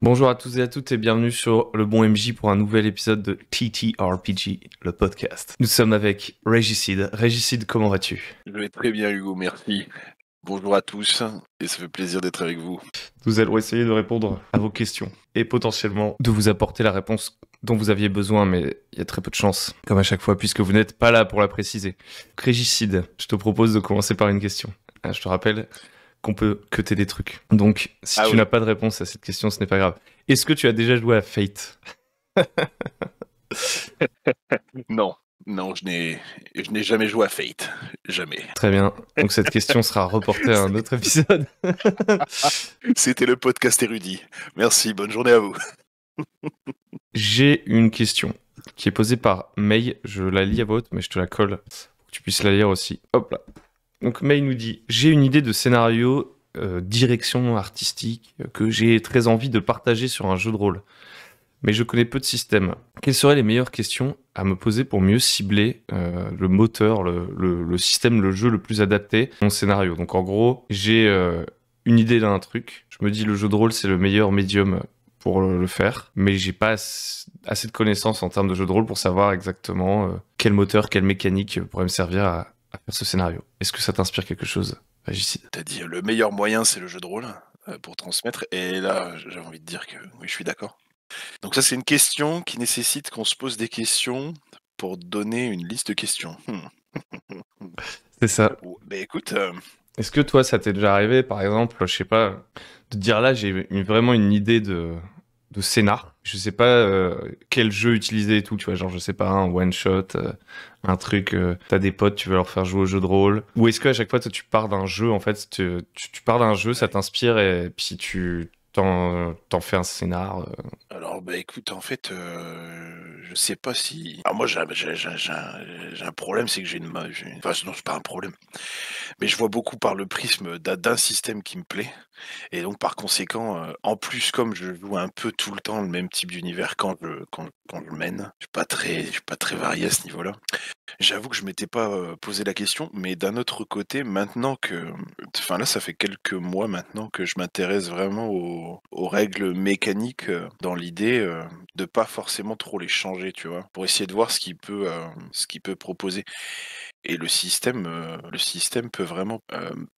Bonjour à tous et à toutes et bienvenue sur le bon MJ pour un nouvel épisode de TTRPG, le podcast. Nous sommes avec Régicide. Régicide, comment vas-tu? Je vais très bien, Hugo, merci. Bonjour à tous, et ça fait plaisir d'être avec vous. Nous allons essayer de répondre à vos questions et potentiellement de vous apporter la réponse dont vous aviez besoin, mais il y a très peu de chance, comme à chaque fois, puisque vous n'êtes pas là pour la préciser. Régicide, je te propose de commencer par une question. Je te rappelle qu'on peut cutter des trucs. Donc, si tu n'as pas de réponse à cette question, ce n'est pas grave. Est-ce que tu as déjà joué à Fate? Non, je n'ai jamais joué à Fate. Jamais. Très bien. Donc cette question sera reportée à un autre épisode. C'était le podcast érudit. Merci, bonne journée à vous. J'ai une question qui est posée par May. Je la lis à voix haute, mais je te la colle pour que tu puisses la lire aussi. Hop là. Donc May nous dit « J'ai une idée de scénario, direction artistique, que j'ai très envie de partager sur un jeu de rôle. Mais je connais peu de systèmes. Quelles seraient les meilleures questions à me poser pour mieux cibler le moteur, le système, le jeu le plus adapté à mon scénario ?» Donc en gros, j'ai une idée d'un truc. Je me dis le jeu de rôle, c'est le meilleur médium pour le faire, mais j'ai pas assez de connaissances en termes de jeu de rôle pour savoir exactement quel moteur, quelle mécanique pourrait me servir à faire ce scénario. Est-ce que ça t'inspire quelque chose, Régicide? T'as dit le meilleur moyen, c'est le jeu de rôle pour transmettre, et là, j'ai envie de dire que oui, je suis d'accord. Donc ça, c'est une question qui nécessite qu'on se pose des questions pour donner une liste de questions. C'est ça. Ben écoute... Est-ce que toi, ça t'est déjà arrivé, par exemple, je sais pas, de te dire là, j'ai vraiment une idée de scénar. Je sais pas quel jeu utiliser et tout, tu vois, genre, je sais pas, un one-shot, un truc, t'as des potes, tu veux leur faire jouer au jeu de rôle. Ou est-ce qu'à chaque fois, toi, tu pars d'un jeu, en fait, tu pars d'un jeu, ça t'inspire et puis tu t'en fais un scénar Alors, bah écoute, en fait, je sais pas si... Alors moi, j'ai un problème, c'est que Enfin, non, c'est pas un problème. Mais je vois beaucoup par le prisme d'un système qui me plaît. Et donc, par conséquent, en plus, comme je joue un peu tout le temps le même type d'univers quand je mène, je suis pas très varié à ce niveau-là. J'avoue que je m'étais pas posé la question, mais d'un autre côté, maintenant que... Enfin là, ça fait quelques mois maintenant que je m'intéresse vraiment aux règles mécaniques dans l'idée de pas forcément trop les changer, tu vois, pour essayer de voir ce qu'il peut proposer. Et le système peut vraiment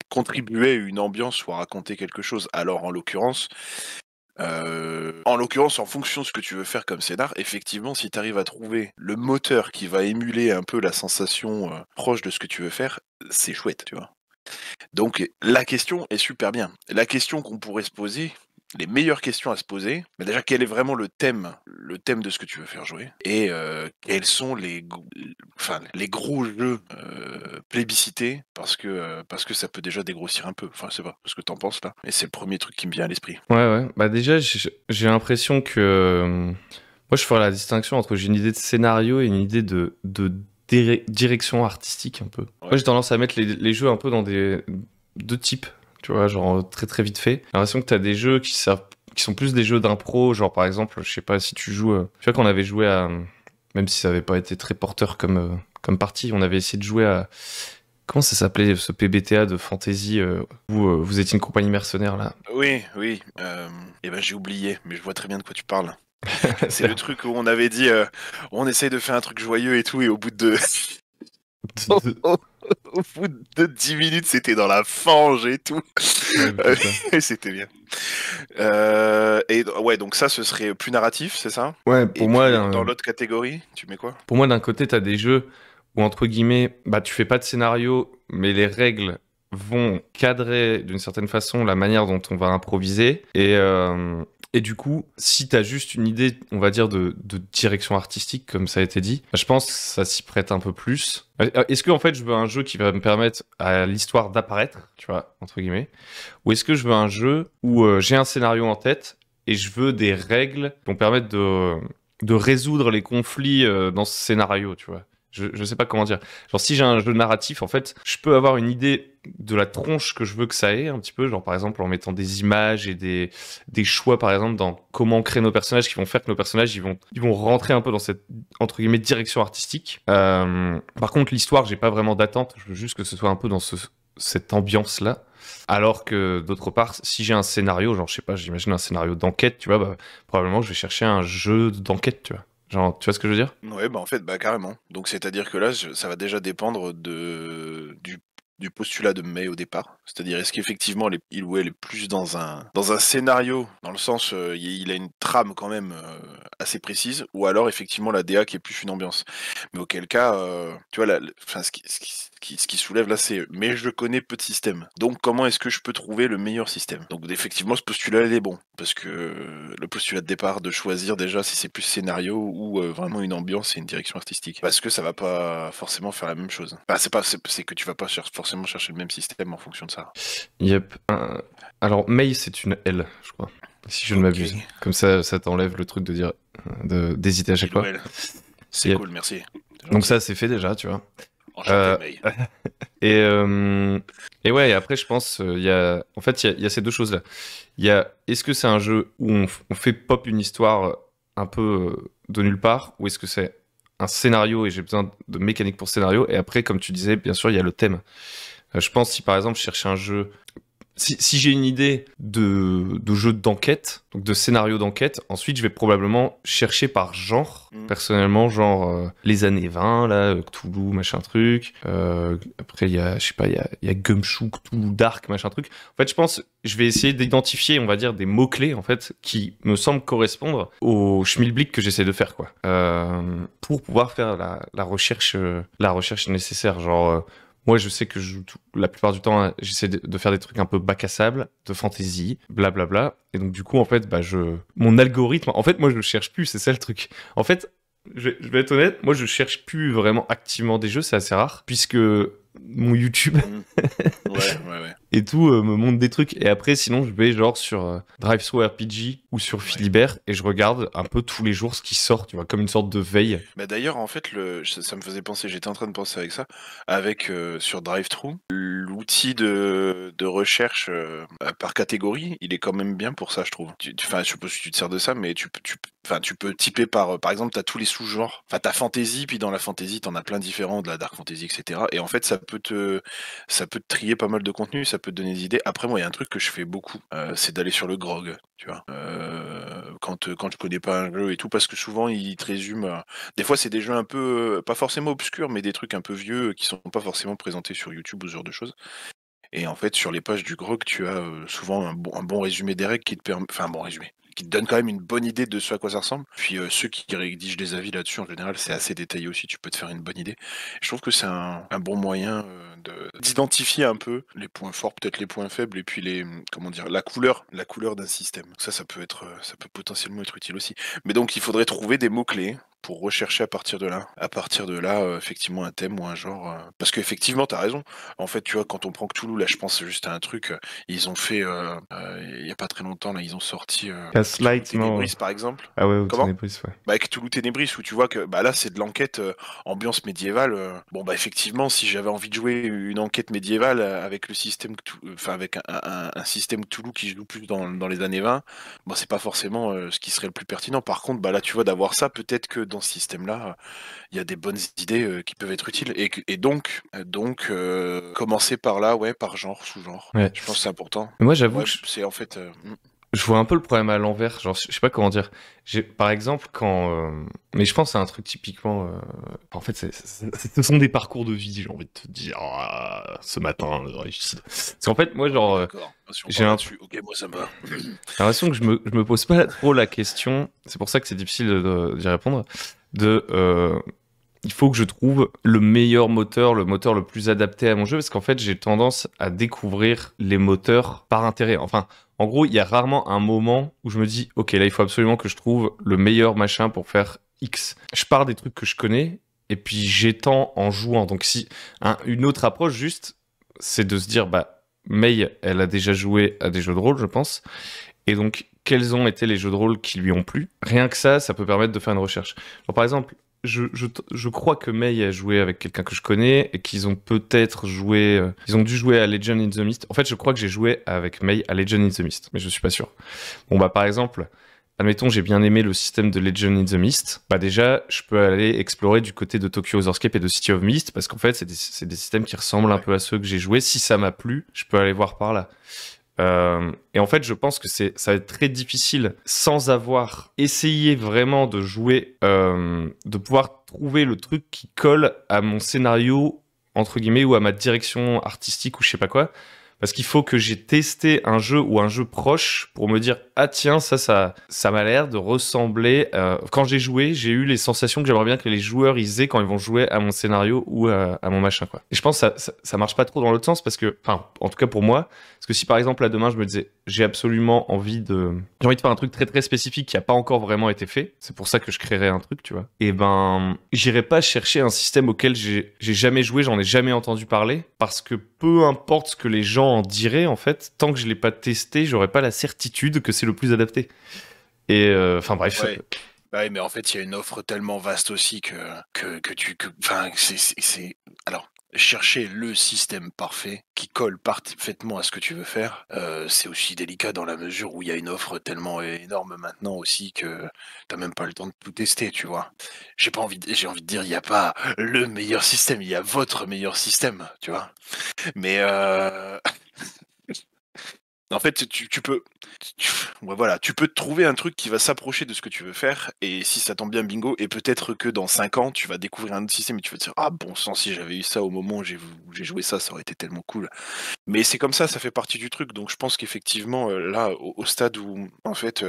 contribuer à une ambiance ou à raconter quelque chose. Alors en l'occurrence, en fonction de ce que tu veux faire comme scénar, effectivement, si tu arrives à trouver le moteur qui va émuler un peu la sensation proche de ce que tu veux faire, c'est chouette, tu vois. Donc la question est super bien. La question qu'on pourrait se poser, les meilleures questions à se poser, mais déjà quel est vraiment le thème de ce que tu veux faire jouer, et quels sont les gros jeux plébiscités, parce que ça peut déjà dégrossir un peu. Enfin, c'est pas ce que t'en penses là, mais c'est le premier truc qui me vient à l'esprit. Ouais. Bah déjà, j'ai l'impression que... moi, je ferais la distinction entre j'ai une idée de scénario et une idée de direction artistique, un peu. Ouais. Moi, j'ai tendance à mettre les jeux un peu dans deux types, tu vois, genre très très vite fait. J'ai l'impression que t'as des jeux qui sont plus des jeux d'impro, genre par exemple, je sais pas si tu joues... tu vois qu'on avait joué à... Même si ça avait pas été très porteur comme partie, on avait essayé de jouer à... Comment ça s'appelait ce PBTA de fantasy où vous étiez une compagnie mercenaire là? Oui. Et ben j'ai oublié, mais je vois très bien de quoi tu parles. C'est le truc où on avait dit, on essaye de faire un truc joyeux et tout, et au bout de... Au bout de 10 minutes, c'était dans la fange et tout. C'était bien. Et ouais, donc ça, ce serait plus narratif, c'est ça? Ouais, Et puis, dans l'autre catégorie, tu mets quoi? pour moi, d'un côté, t'as des jeux où, entre guillemets, bah, tu fais pas de scénario, mais les règles vont cadrer d'une certaine façon la manière dont on va improviser. Et du coup, si t'as juste une idée, on va dire, de direction artistique, comme ça a été dit, bah, je pense que ça s'y prête un peu plus. Est-ce que, en fait, je veux un jeu qui va me permettre à l'histoire d'apparaître, tu vois, entre guillemets, ou est-ce que je veux un jeu où j'ai un scénario en tête et je veux des règles qui vont permettre de résoudre les conflits dans ce scénario, tu vois. Je sais pas comment dire. Genre, si j'ai un jeu narratif, en fait, je peux avoir une idée de la tronche que je veux que ça ait, un petit peu, genre par exemple en mettant des images et des choix, par exemple, dans comment créer nos personnages qui vont faire que nos personnages, ils vont rentrer un peu dans cette, entre guillemets, direction artistique. Par contre, l'histoire, j'ai pas vraiment d'attente. Je veux juste que ce soit un peu dans cette ambiance-là. Alors que d'autre part, si j'ai un scénario, genre je sais pas, j'imagine un scénario d'enquête, tu vois, bah, probablement je vais chercher un jeu d'enquête, tu vois. Genre, tu vois ce que je veux dire? Ouais, bah en fait, bah carrément. Donc c'est-à-dire que là, ça va déjà dépendre du postulat de May au départ. C'est-à-dire, est-ce qu'effectivement, il ou elle est plus dans un scénario, dans le sens, il a une trame quand même assez précise, ou alors effectivement la DA qui est plus une ambiance. Mais auquel cas, tu vois, enfin, ce qui soulève là, c'est mais je connais peu de systèmes. Donc comment est-ce que je peux trouver le meilleur système? Donc effectivement, ce postulat, il est bon. Parce que le postulat de départ de choisir déjà si c'est plus scénario ou vraiment une ambiance et une direction artistique. Parce que ça va pas forcément faire la même chose. Enfin, c'est que tu vas pas forcément chercher le même système en fonction de ça. Yep. Alors, May, c'est une L, je crois. Si je ne m'abuse. Comme ça t'enlève le truc de dire, d'hésiter à chaque fois. C'est cool, merci. Donc ça, c'est fait déjà, tu vois. Enchanté, May. Et ouais, et après, je pense, il y a ces deux choses-là. Il y a, est-ce que c'est un jeu où on fait pop une histoire un peu de nulle part, ou est-ce que c'est un scénario et j'ai besoin de mécanique pour scénario, et après, comme tu disais, bien sûr, il y a le thème. Je pense si par exemple je cherchais un jeu, si j'ai une idée de jeu d'enquête, donc de scénario d'enquête, ensuite je vais probablement chercher par genre, personnellement, genre les années 20, là, Cthulhu, machin truc. Après, il y a, je sais pas, il y a Gumshoe, Cthulhu, Dark, machin truc. En fait, je pense, je vais essayer d'identifier, on va dire, des mots-clés, en fait, qui me semblent correspondre au schmilblick que j'essaie de faire, quoi. Pour pouvoir faire la recherche nécessaire, genre... moi, je sais que la plupart du temps, j'essaie de faire des trucs un peu bac à sable, de fantasy, blablabla. Et donc, du coup, en fait, bah, mon algorithme, en fait, moi, je cherche plus, c'est ça le truc. En fait, je vais être honnête, moi, je cherche plus vraiment activement des jeux, c'est assez rare, puisque mon YouTube ouais. et tout me montre des trucs. Et après, sinon, je vais genre sur Drive-Thru RPG ou sur Philibert et je regarde un peu tous les jours ce qui sort, tu vois, comme une sorte de veille. Bah d'ailleurs, en fait, ça me faisait penser, j'étais en train de penser avec ça, avec sur Drive-Thru, l'outil de recherche par catégorie, il est quand même bien pour ça, je trouve. Enfin, je suppose que tu te sers de ça, mais tu peux typer par exemple, t'as tous les sous-genres. Enfin, t'as fantasy, puis dans la fantasy, t'en as plein différents, de la dark fantasy, etc. Et en fait, ça peut te trier pas mal de contenu, ça peut te donner des idées. Après, moi, il y a un truc que je fais beaucoup, c'est d'aller sur le grog, tu vois. Quand je connais pas un jeu et tout, parce que souvent, il te résume. Des fois, c'est des jeux un peu, pas forcément obscurs, mais des trucs un peu vieux qui sont pas forcément présentés sur YouTube ou ce genre de choses. Et en fait, sur les pages du grog, tu as souvent un bon résumé des règles qui te permet, enfin un bon résumé, qui te donne quand même une bonne idée de ce à quoi ça ressemble. Puis ceux qui rédigent des avis là-dessus, en général, c'est assez détaillé aussi, tu peux te faire une bonne idée. Je trouve que c'est un bon moyen d'identifier un peu les points forts, peut-être les points faibles, et puis comment dire, la couleur d'un système. Ça peut potentiellement être utile aussi. Mais donc, il faudrait trouver des mots-clés pour rechercher à partir de là. À partir de là, effectivement, un thème ou un genre. Parce qu'effectivement, t'as raison. En fait, tu vois, quand on prend Cthulhu, là, je pense juste à un truc. Ils ont fait, il y a pas très longtemps, là, ils ont sorti Cthulhu Gaslight, non. Ténébris, par exemple. Ah ouais, ou Comment Ténébris, ouais. Bah, Cthulhu Ténébris, où tu vois que bah là, c'est de l'enquête ambiance médiévale. Bon, bah, effectivement, si j'avais envie de jouer une enquête médiévale avec le système, enfin, avec un système Cthulhu qui joue plus dans les années 20, bon, c'est pas forcément ce qui serait le plus pertinent. Par contre, bah là, tu vois, d'avoir ça, peut-être que dans ce système-là, il y a des bonnes idées qui peuvent être utiles. Et donc, commencer par là, ouais, par genre, sous-genre. Ouais. Je pense que c'est important. Mais moi, j'avoue Ouais, que c'est en fait. je vois un peu le problème à l'envers. Genre, je sais pas comment dire. Par exemple, quand. Mais je pense que c'est un truc typiquement. En fait, ce sont des parcours de vie, j'ai envie de te dire. Ce matin, le réussite. Parce qu'en fait, moi, genre. D'accord. Ok, moi, ça me va. J'ai l'impression que je me pose pas trop la question. C'est pour ça que c'est difficile d'y répondre. Il faut que je trouve le meilleur moteur, le moteur le plus adapté à mon jeu, parce qu'en fait, j'ai tendance à découvrir les moteurs par intérêt. Enfin, en gros, il y a rarement un moment où je me dis, ok, là, il faut absolument que je trouve le meilleur machin pour faire X. Je pars des trucs que je connais, et puis j'étends en jouant. Donc, si une autre approche, juste, c'est de se dire, bah, May, elle a déjà joué à des jeux de rôle, je pense. Et donc, quels ont été les jeux de rôle qui lui ont plu? Rien que ça peut permettre de faire une recherche. Alors, par exemple, je crois que May a joué avec quelqu'un que je connais et qu'ils ont peut-être joué. Ils ont dû jouer à Legend in the Mist. En fait, je crois que j'ai joué avec May à Legend in the Mist, mais je suis pas sûr. Bon, bah, par exemple, admettons, j'ai bien aimé le système de Legend in the Mist, bah déjà, je peux aller explorer du côté de Tokyo Otherscape et de City of Mist, parce qu'en fait, c'est des systèmes qui ressemblent un Ouais. peu à ceux que j'ai joués. Si ça m'a plu, je peux aller voir par là. Et en fait, je pense que ça va être très difficile, sans avoir essayé vraiment de jouer, de pouvoir trouver le truc qui colle à mon scénario, entre guillemets, ou à ma direction artistique, ou je sais pas quoi. Parce qu'il faut que j'ai testé un jeu ou un jeu proche pour me dire ah tiens ça m'a l'air de ressembler. Quand j'ai joué, j'ai eu les sensations que j'aimerais bien que les joueurs ils aient quand ils vont jouer à mon scénario ou à mon machin quoi. Et je pense que ça marche pas trop dans l'autre sens parce que, enfin en tout cas pour moi, parce que si par exemple là demain je me disais j'ai absolument envie de faire un truc très très spécifique qui a pas encore vraiment été fait, c'est pour ça que je créerais un truc tu vois. Et ben j'irai pas chercher un système auquel j'ai jamais joué, j'en ai jamais entendu parler parce que peu importe ce que les gens en diraient en fait, tant que je l'ai pas testé, j'aurais pas la certitude que c'est le plus adapté. Et enfin bref. Ouais. Bah oui, mais en fait, il y a une offre tellement vaste aussi enfin, alors, chercher le système parfait qui colle parfaitement à ce que tu veux faire, c'est aussi délicat dans la mesure où il y a une offre tellement énorme maintenant aussi que t'as même pas le temps de tout tester, tu vois. J'ai envie de dire, il n'y a pas le meilleur système, il y a votre meilleur système, tu vois. Mais en fait, tu peux, ouais, voilà, tu peux te trouver un truc qui va s'approcher de ce que tu veux faire, et si ça tombe bien, bingo, et peut-être que dans 5 ans, tu vas découvrir un autre système et tu vas te dire, ah bon sang, si j'avais eu ça au moment où j'ai joué ça aurait été tellement cool. Mais c'est comme ça fait partie du truc, donc je pense qu'effectivement, là, au stade où, en fait,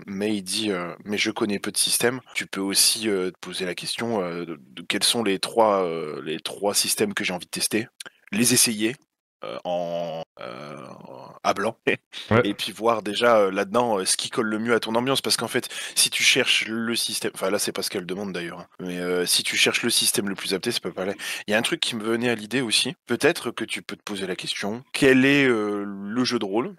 May dit, mais je connais peu de systèmes, tu peux aussi te poser la question de quels sont les trois systèmes que j'ai envie de tester, les essayer, à blanc Ouais. et puis voir déjà là-dedans ce qui colle le mieux à ton ambiance parce qu'en fait si tu cherches le système, enfin là c'est pas ce qu'elle demande d'ailleurs, hein, mais si tu cherches le système le plus adapté c'est pas pareil. Il y a un truc qui me venait à l'idée aussi, peut-être que tu peux te poser la question, quel est le jeu de rôle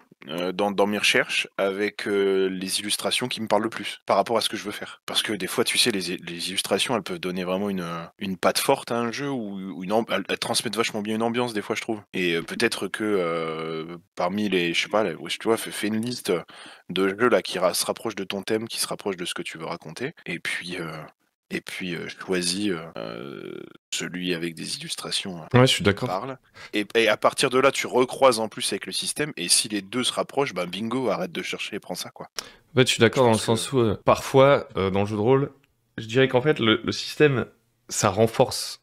dans mes recherches avec les illustrations qui me parlent le plus par rapport à ce que je veux faire, parce que des fois tu sais les illustrations elles peuvent donner vraiment une patte forte à un jeu ou elles transmettent vachement bien une ambiance des fois je trouve, et peut-être que parmi les je sais pas ouais, tu vois fais une liste de jeux là se rapproche de ton thème, qui se rapproche de ce que tu veux raconter, et puis choisis celui avec des illustrations Ouais, je suis qui te d'accord. parlent. Et à partir de là, tu recroises en plus avec le système. Et si les deux se rapprochent, ben bingo, arrête de chercher et prends ça, quoi. En fait, je suis Je d'accord dans le pense que sens où parfois dans le jeu de rôle, je dirais qu'en fait le système ça renforce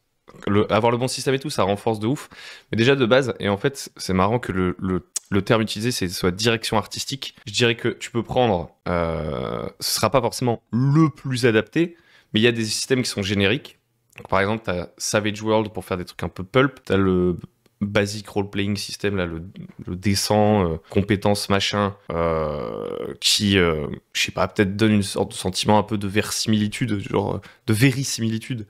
avoir le bon système et tout, ça renforce de ouf. Mais déjà de base, et en fait c'est marrant que le terme utilisé c'est soit direction artistique. Je dirais que tu peux prendre, ce sera pas forcément le plus adapté, mais il y a des systèmes qui sont génériques. Donc, par exemple, t'as Savage World pour faire des trucs un peu pulp, t'as le basic role-playing system, là, le décent, compétences machin, qui, je sais pas, peut-être donne une sorte de sentiment un peu de verisimilitude, genre de verisimilitude,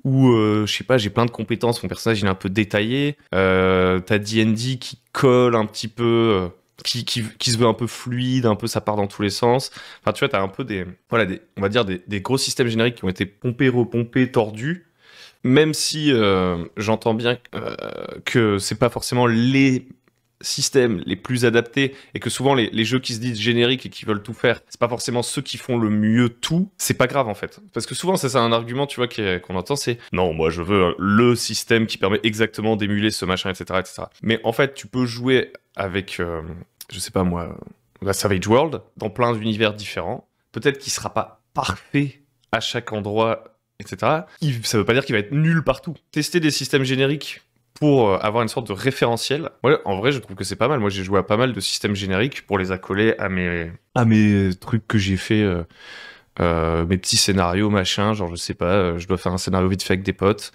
où, je sais pas, j'ai plein de compétences, mon personnage il est un peu détaillé, t'as D&D qui colle un petit peu, qui se veut un peu fluide, un peu ça part dans tous les sens. Enfin, tu vois, t'as un peu on va dire des gros systèmes génériques qui ont été pompés, repompés, tordus, même si j'entends bien que c'est pas forcément les systèmes les plus adaptés et que souvent les jeux qui se disent génériques et qui veulent tout faire, c'est pas forcément ceux qui font le mieux tout, c'est pas grave en fait. Parce que souvent c'est un argument tu vois qu'on entend, c'est non moi je veux le système qui permet exactement d'émuler ce machin etc etc. Mais en fait tu peux jouer avec je sais pas moi la Savage World dans plein d'univers différents, peut-être qu'il sera pas parfait à chaque endroit etc. Ça veut pas dire qu'il va être nul partout. Tester des systèmes génériques pour avoir une sorte de référentiel. Ouais, en vrai, je trouve que c'est pas mal. Moi, j'ai joué à pas mal de systèmes génériques pour les accoler à mes trucs que j'ai fait, mes petits scénarios, machin. Genre, je sais pas, je dois faire un scénario vite fait avec des potes.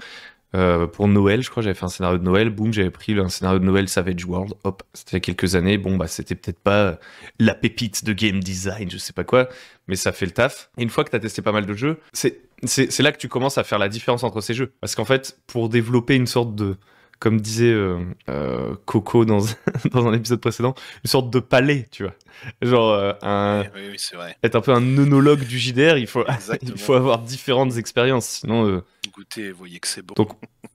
Pour Noël, je crois, j'avais fait un scénario de Noël. Boum, j'avais pris un scénario de Noël Savage World. Hop, c'était il y a quelques années. Bon, bah, c'était peut-être pas la pépite de game design, je sais pas quoi, mais ça fait le taf. Et une fois que t'as testé pas mal de jeux, c'est là que tu commences à faire la différence entre ces jeux. Parce qu'en fait, pour développer une sorte de, comme disait Coco dans, dans un épisode précédent, une sorte de palais, tu vois. Genre, oui, c'est vrai. être un peu un œnologue du JDR, il faut Exactement. avoir différentes expériences. Sinon, Goûtez, voyez que c'est bon. donc,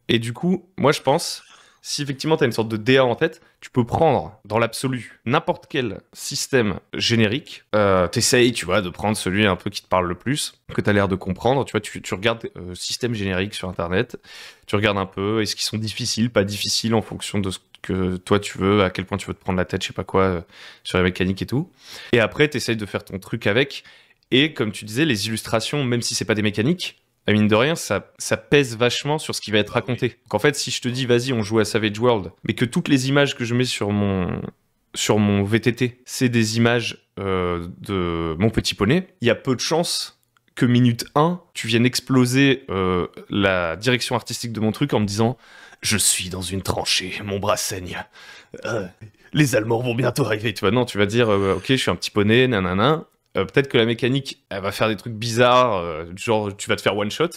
et du coup, moi je pense, si effectivement tu as une sorte de DA en tête, tu peux prendre dans l'absolu n'importe quel système générique. T'essayes, tu vois, de prendre celui un peu qui te parle le plus, que tu as l'air de comprendre. Tu vois, tu regardes système générique sur Internet, tu regardes un peu, est-ce qu'ils sont difficiles, pas difficiles en fonction de ce que toi tu veux, à quel point tu veux te prendre la tête, je sais pas quoi, sur la mécanique et tout. Et après, tu essayes de faire ton truc avec. Et comme tu disais, les illustrations, même si c'est pas des mécaniques, mine de rien, ça pèse vachement sur ce qui va être raconté. Donc en fait, si je te dis, vas-y, on joue à Savage World, mais que toutes les images que je mets sur mon VTT, c'est des images de mon petit poney, il y a peu de chances que minute 1, tu viennes exploser la direction artistique de mon truc en me disant « Je suis dans une tranchée, mon bras saigne. Les Allemands vont bientôt arriver. » Tu vois, non, tu vas dire « Ok, je suis un petit poney, nanana. » Peut-être que la mécanique, elle va faire des trucs bizarres, genre tu vas te faire one shot,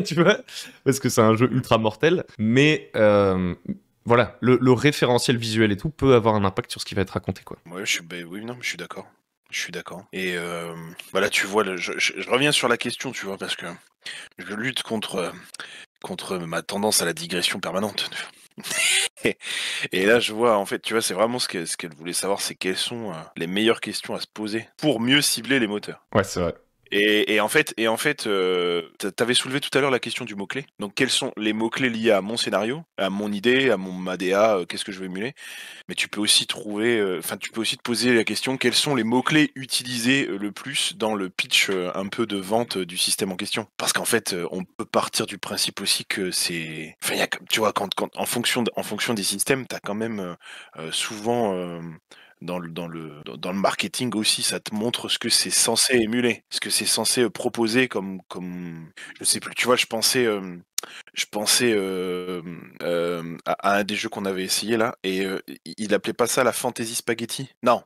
tu vois, parce que c'est un jeu ultra mortel. Mais voilà, le référentiel visuel et tout peut avoir un impact sur ce qui va être raconté, quoi. Ouais, oui, non, mais je suis d'accord. Je suis d'accord. Et voilà, tu vois, je reviens sur la question, tu vois, parce que je lutte contre ma tendance à la digression permanente. Et là, je vois, en fait, tu vois, c'est vraiment ce qu'elle voulait savoir, c'est quelles sont les meilleures questions à se poser pour mieux cibler les moteurs. Ouais, c'est vrai. Et en fait, t'avais soulevé tout à l'heure la question du mot-clé. Donc, quels sont les mots-clés liés à mon scénario, à mon idée, à ma DA, qu'est-ce que je veux émuler? Mais tu peux aussi tu peux aussi te poser la question, quels sont les mots-clés utilisés le plus dans le pitch un peu de vente du système en question? Parce qu'en fait, on peut partir du principe aussi que c'est, enfin, tu vois, en fonction des systèmes, t'as quand même souvent dans le marketing aussi, ça te montre ce que c'est censé émuler, ce que c'est censé proposer je sais plus, tu vois, je pensais à un des jeux qu'on avait essayé là, et il appelait pas ça la fantasy spaghetti. Non.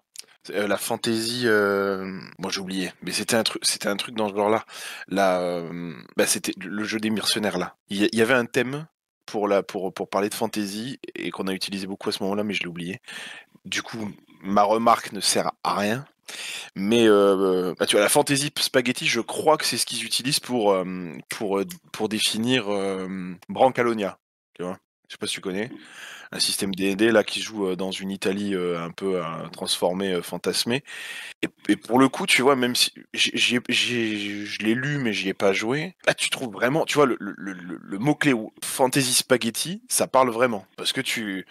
La fantasy, moi j'ai oublié, mais c'était un truc dans ce genre-là. C'était le jeu des mercenaires là. Il y avait un thème pour parler de fantasy et qu'on a utilisé beaucoup à ce moment-là, mais je l'ai oublié. Du coup, ma remarque ne sert à rien. Mais tu vois, la fantasy spaghetti, je crois que c'est ce qu'ils utilisent pour définir Brancalonia. Tu vois, je sais pas si tu connais. Un système D&D là qui joue dans une Italie un peu transformée, fantasmée. Et pour le coup, tu vois, même si je l'ai lu, mais j'y ai pas joué, là, tu trouves vraiment, tu vois, le mot-clé fantasy spaghetti, ça parle vraiment. Parce que tu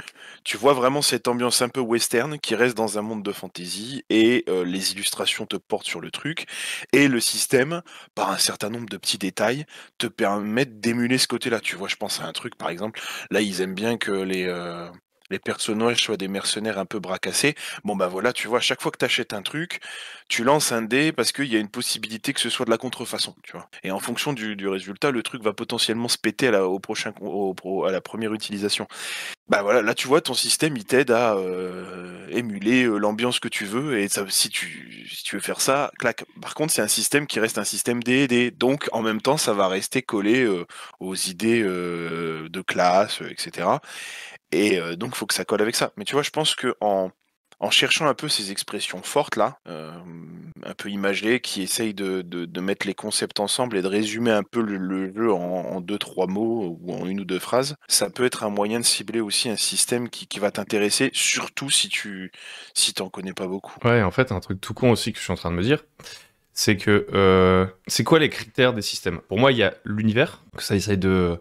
vois vraiment cette ambiance un peu western qui reste dans un monde de fantasy, et les illustrations te portent sur le truc, et le système, par un certain nombre de petits détails, te permettent d'émuler ce côté-là. Tu vois, je pense à un truc, par exemple, là, ils aiment bien que les personnages soient des mercenaires un peu bracassés. Bon bah voilà, tu vois, à chaque fois que tu achètes un truc, tu lances un dé parce qu'il y a une possibilité que ce soit de la contrefaçon, tu vois. Et en fonction du résultat, le truc va potentiellement se péter à la première utilisation. Bah voilà, là tu vois, ton système il t'aide à émuler l'ambiance que tu veux, et ça, si tu veux faire ça, clac. Par contre, c'est un système qui reste un système D&D, donc en même temps, ça va rester collé aux idées de classe, etc. Et donc, il faut que ça colle avec ça. Mais tu vois, je pense que en cherchant un peu ces expressions fortes là, un peu imagées, qui essayent de mettre les concepts ensemble et de résumer un peu le jeu en deux, trois mots ou en une ou deux phrases, ça peut être un moyen de cibler aussi un système qui va t'intéresser, surtout si t'en connais pas beaucoup. Ouais, en fait, un truc tout con aussi que je suis en train de me dire, c'est que c'est quoi les critères des systèmes? Pour moi, il y a l'univers que ça essaye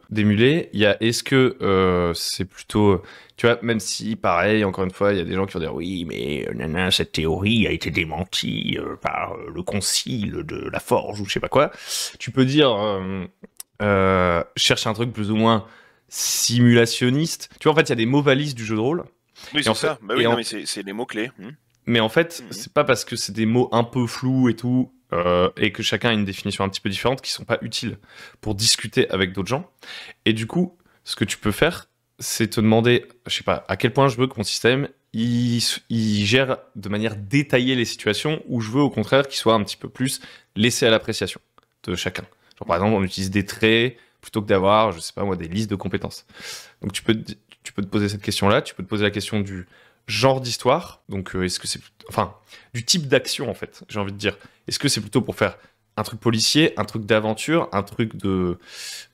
d'émuler. Il y a est-ce que c'est plutôt, tu vois, même si pareil, encore une fois, il y a des gens qui vont dire oui, mais nana, cette théorie a été démentie par le concile de la Forge ou je sais pas quoi. Tu peux dire cherche un truc plus ou moins simulationniste. Tu vois, en fait, il y a des mots valises du jeu de rôle. Oui, Et en c'est fait, ça. Bah oui, et non, en, mais c'est les mots-clés. mais en fait, Mhm. c'est pas parce que c'est des mots un peu flous et tout, et que chacun a une définition un petit peu différente, qui sont pas utiles pour discuter avec d'autres gens. Et du coup, ce que tu peux faire, c'est te demander, je sais pas, à quel point je veux que mon système, il gère de manière détaillée les situations, ou je veux au contraire qu'il soit un petit peu plus laissé à l'appréciation de chacun. Genre par exemple, on utilise des traits plutôt que d'avoir, je sais pas moi, des listes de compétences. Donc tu peux te poser cette question-là, tu peux te poser la question du genre d'histoire, donc est-ce que c'est enfin du type d'action en fait, j'ai envie de dire, est-ce que c'est plutôt pour faire un truc policier, un truc d'aventure, un truc de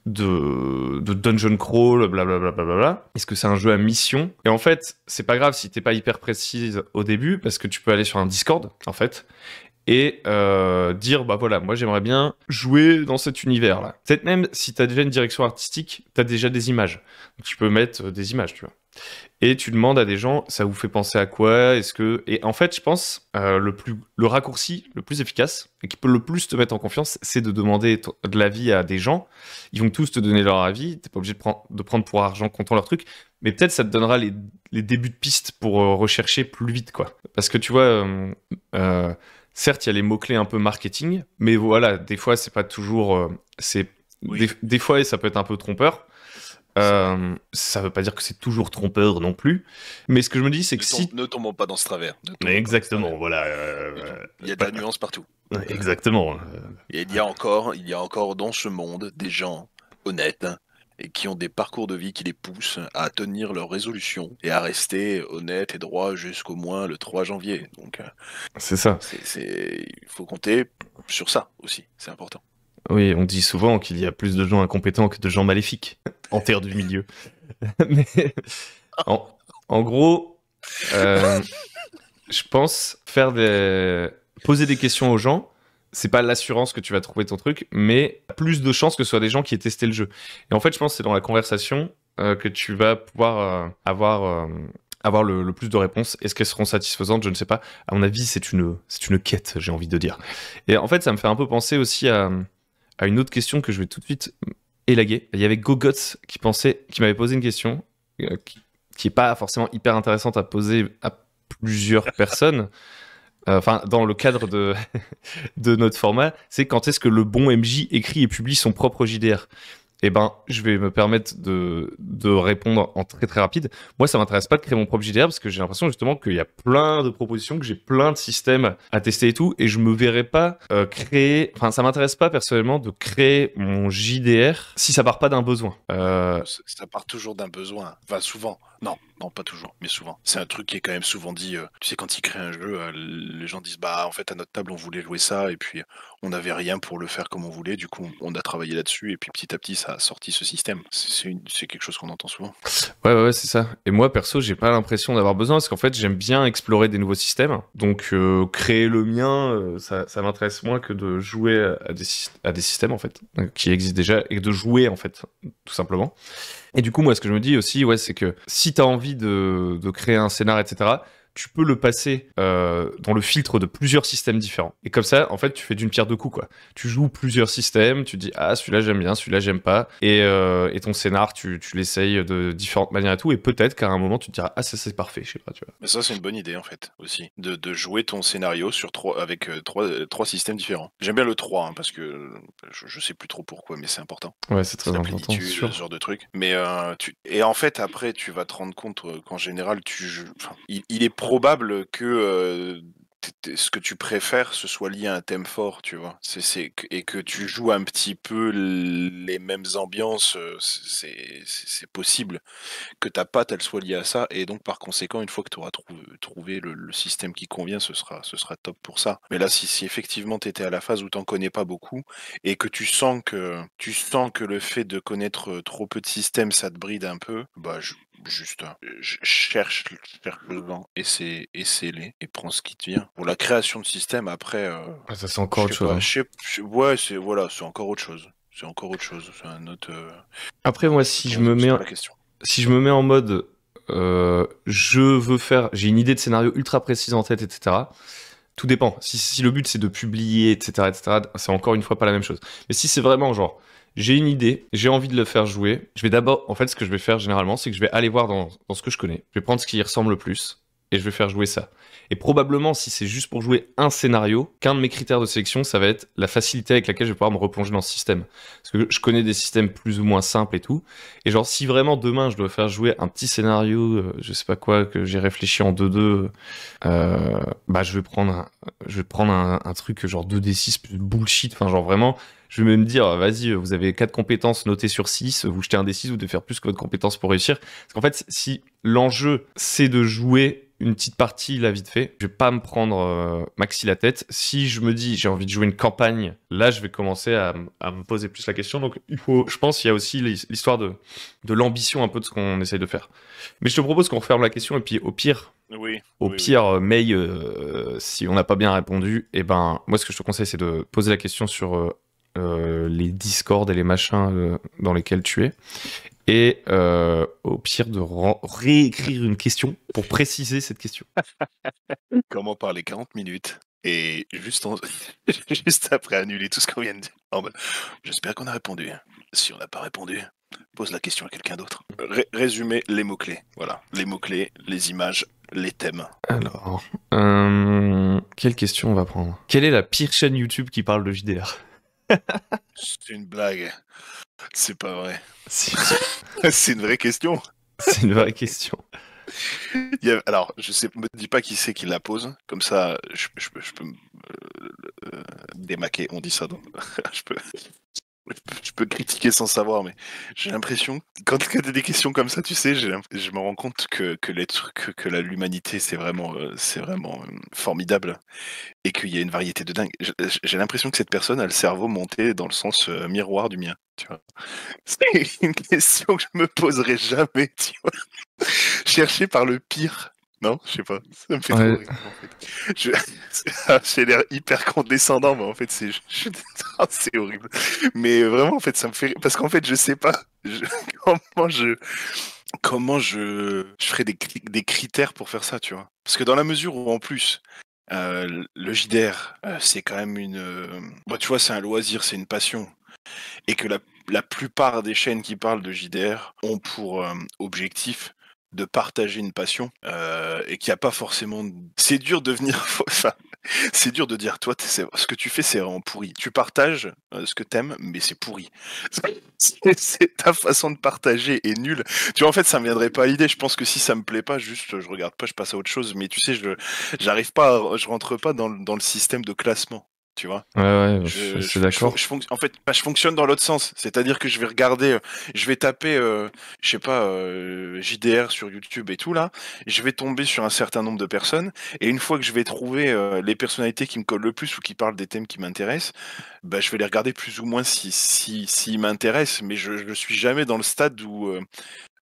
dungeon crawl, blablabla. Bla. Est-ce que c'est un jeu à mission? Et en fait, c'est pas grave si t'es pas hyper précise au début, parce que tu peux aller sur un Discord, en fait, et dire, bah voilà, moi j'aimerais bien jouer dans cet univers-là. Peut-être même, si t'as déjà une direction artistique, t'as déjà des images. Donc tu peux mettre des images, tu vois. Et tu demandes à des gens, ça vous fait penser à quoi? Est-ce que... Et en fait, je pense, le raccourci le plus efficace, et qui peut le plus te mettre en confiance, c'est de demander de l'avis à des gens. Ils vont tous te donner leur avis, t'es pas obligé de prendre pour argent comptant leur truc, mais peut-être ça te donnera les débuts de piste pour rechercher plus vite, quoi. Parce que tu vois... certes, il y a les mots-clés un peu marketing, mais voilà, des fois, c'est pas toujours... Oui. des fois, ça peut être un peu trompeur. Ça veut pas dire que c'est toujours trompeur non plus. Mais ce que je me dis, c'est que si... Ne tombons pas dans ce travers. Exactement, voilà. Il y a de la nuance partout. Exactement. Et il y a encore dans ce monde des gens honnêtes et qui ont des parcours de vie qui les poussent à tenir leurs résolutions et à rester honnêtes et droits jusqu'au moins le 3 janvier. Donc, C'est ça. il faut compter sur ça aussi, c'est important. Oui, on dit souvent qu'il y a plus de gens incompétents que de gens maléfiques en terre du milieu. Mais en, en gros, je pense poser des questions aux gens, c'est pas l'assurance que tu vas trouver ton truc, mais plus de chances que ce soit des gens qui aient testé le jeu. Et en fait, je pense que c'est dans la conversation que tu vas pouvoir avoir le plus de réponses. Est-ce qu'elles seront satisfaisantes? Je ne sais pas. À mon avis, c'est une quête, j'ai envie de dire. Et en fait, ça me fait un peu penser aussi à une autre question que je vais tout de suite élaguer. Il y avait Gogots qui m'avait posé une question qui est pas forcément hyper intéressante à poser à plusieurs personnes. Enfin, dans le cadre de, de notre format, c'est quand est-ce que le bon MJ écrit et publie son propre JDR? Eh ben, je vais me permettre de répondre en très très rapide. Moi, ça m'intéresse pas de créer mon propre JDR parce que j'ai l'impression justement qu'il y a plein de propositions, que j'ai plein de systèmes à tester et tout, et je me verrais pas créer. Enfin, ça m'intéresse pas personnellement de créer mon JDR si ça part pas d'un besoin. Ça part toujours d'un besoin. Enfin, souvent. Non, pas toujours, mais souvent. C'est un truc qui est quand même souvent dit. Tu sais, quand ils créent un jeu, les gens disent bah en fait à notre table on voulait jouer ça et puis on n'avait rien pour le faire comme on voulait. Du coup, on a travaillé là-dessus et puis petit à petit ça a sorti ce système. C'est quelque chose qu'on entend souvent. Ouais, c'est ça. Et moi, perso, j'ai pas l'impression d'avoir besoin parce qu'en fait, j'aime bien explorer des nouveaux systèmes. Donc, créer le mien, ça m'intéresse moins que de jouer à des systèmes, en fait, qui existent déjà et de jouer, en fait, tout simplement. Et du coup, moi, ce que je me dis aussi, ouais, c'est que si t'as envie de créer un scénar, etc., tu peux le passer dans le filtre de plusieurs systèmes différents. Et comme ça, en fait, tu fais d'une pierre deux coups, quoi. Tu joues plusieurs systèmes, tu dis, ah, celui-là j'aime bien, celui-là j'aime pas. Et ton scénar, tu l'essayes de différentes manières et tout. Et peut-être qu'à un moment, tu te diras, ah, ça c'est parfait, je sais pas, tu vois. Mais ça, c'est une bonne idée en fait aussi, de jouer ton scénario avec trois systèmes différents. J'aime bien le 3 hein, parce que je sais plus trop pourquoi, mais c'est important. Ouais, c'est très La important, plénitude, sûr. ce genre de truc. Mais et en fait, après, tu vas te rendre compte qu'en général, il est probable que ce que tu préfères, ce soit lié à un thème fort, tu vois. Et que tu joues un petit peu les mêmes ambiances, c'est possible que ta patte, elle soit liée à ça. Et donc, par conséquent, une fois que tu auras trouvé le système qui convient, ce sera top pour ça. Mais là, si effectivement tu étais à la phase où t'en connais pas beaucoup et que tu sens que le fait de connaître trop peu de systèmes, ça te bride un peu, bah, juste, cherche le vent, essaie-les et prends ce qui te vient. Pour la création de système, après, Ah, ça, c'est encore autre chose. Hein. Ouais, c'est encore autre chose. C'est encore autre chose. C'est un autre. Après, moi, si je me mets en mode, j'ai une idée de scénario ultra précise en tête, etc. Tout dépend. Si le but c'est de publier, etc., c'est encore une fois pas la même chose. Mais si c'est vraiment genre, j'ai une idée, j'ai envie de le faire jouer, je vais d'abord, en fait, ce que je vais faire généralement, c'est que je vais aller voir dans ce que je connais. Je vais prendre ce qui y ressemble le plus et je vais faire jouer ça. Et probablement, si c'est juste pour jouer un scénario, qu'un de mes critères de sélection, ça va être la facilité avec laquelle je vais pouvoir me replonger dans ce système. Parce que je connais des systèmes plus ou moins simples et tout. Et genre, si vraiment demain, je dois faire jouer un petit scénario, je sais pas quoi, que j'ai réfléchi en 2-2, bah, je vais prendre un truc genre 2D6 plus bullshit. Enfin, genre vraiment, je vais me dire, vas-y, vous avez 4 compétences notées sur 6, vous jetez un D6, vous devez faire plus que votre compétence pour réussir. Parce qu'en fait, si l'enjeu, c'est de jouer une petite partie là vite vite fait. Je vais pas me prendre maxi la tête. Si je me dis j'ai envie de jouer une campagne, là je vais commencer à me poser plus la question. Donc je pense qu'il y a aussi l'histoire de l'ambition un peu de ce qu'on essaye de faire. Mais je te propose qu'on referme la question et puis au pire, May, si on n'a pas bien répondu, et ben moi ce que je te conseille c'est de poser la question sur les Discord et les machins dans lesquels tu es. Et au pire de réécrire une question pour préciser cette question. Comment parler 40 minutes et juste après annuler tout ce qu'on vient de dire. J'espère qu'on a répondu. Si on n'a pas répondu, pose la question à quelqu'un d'autre. Résumer les mots-clés. Voilà, les mots-clés, les images, les thèmes. Alors, quelle question on va prendre? Quelle est la pire chaîne YouTube qui parle de JDR? C'est une blague. C'est pas vrai. C'est une vraie question. C'est une vraie question. Alors, je sais, me dis pas qui c'est qui la pose. Comme ça, je peux me démaquer. On dit ça. Donc, je peux critiquer sans savoir, mais j'ai l'impression, quand tu as des questions comme ça, tu sais, je me rends compte que l'humanité, c'est vraiment formidable et qu'il y a une variété de dingue. J'ai l'impression que cette personne a le cerveau monté dans le sens miroir du mien. Tu vois, c'est une question que je me poserai jamais. Tu vois, chercher par le pire. Non, je sais pas. Ça me fait trop rire, en fait. J'ai l'air hyper condescendant, mais en fait, c'est horrible. Mais vraiment, en fait, ça me fait rire. Parce qu'en fait, je sais pas comment je ferais des critères pour faire ça, tu vois. Parce que dans la mesure où, en plus, le JDR, c'est quand même tu vois, c'est un loisir, c'est une passion. Et que la plupart des chaînes qui parlent de JDR ont pour objectif de partager une passion et qu'il n'y a pas forcément... C'est dur de venir... Enfin, c'est dur de dire, toi, ce que tu fais, c'est vraiment pourri. Tu partages ce que t'aimes, mais c'est pourri. Ta façon de partager est nulle. Tu vois, en fait, ça me viendrait pas à l'idée. Je pense que si ça me plaît pas, juste, je regarde pas, je passe à autre chose. Mais tu sais, je rentre pas dans le système de classement. Tu vois, ouais, je suis d'accord. En fait, je fonctionne dans l'autre sens. C'est-à-dire que je vais regarder, je vais taper, je sais pas, JDR sur YouTube et tout là. Je vais tomber sur un certain nombre de personnes. Et une fois que je vais trouver les personnalités qui me collent le plus ou qui parlent des thèmes qui m'intéressent, bah, je vais les regarder plus ou moins s'ils m'intéressent. Mais je suis jamais dans le stade où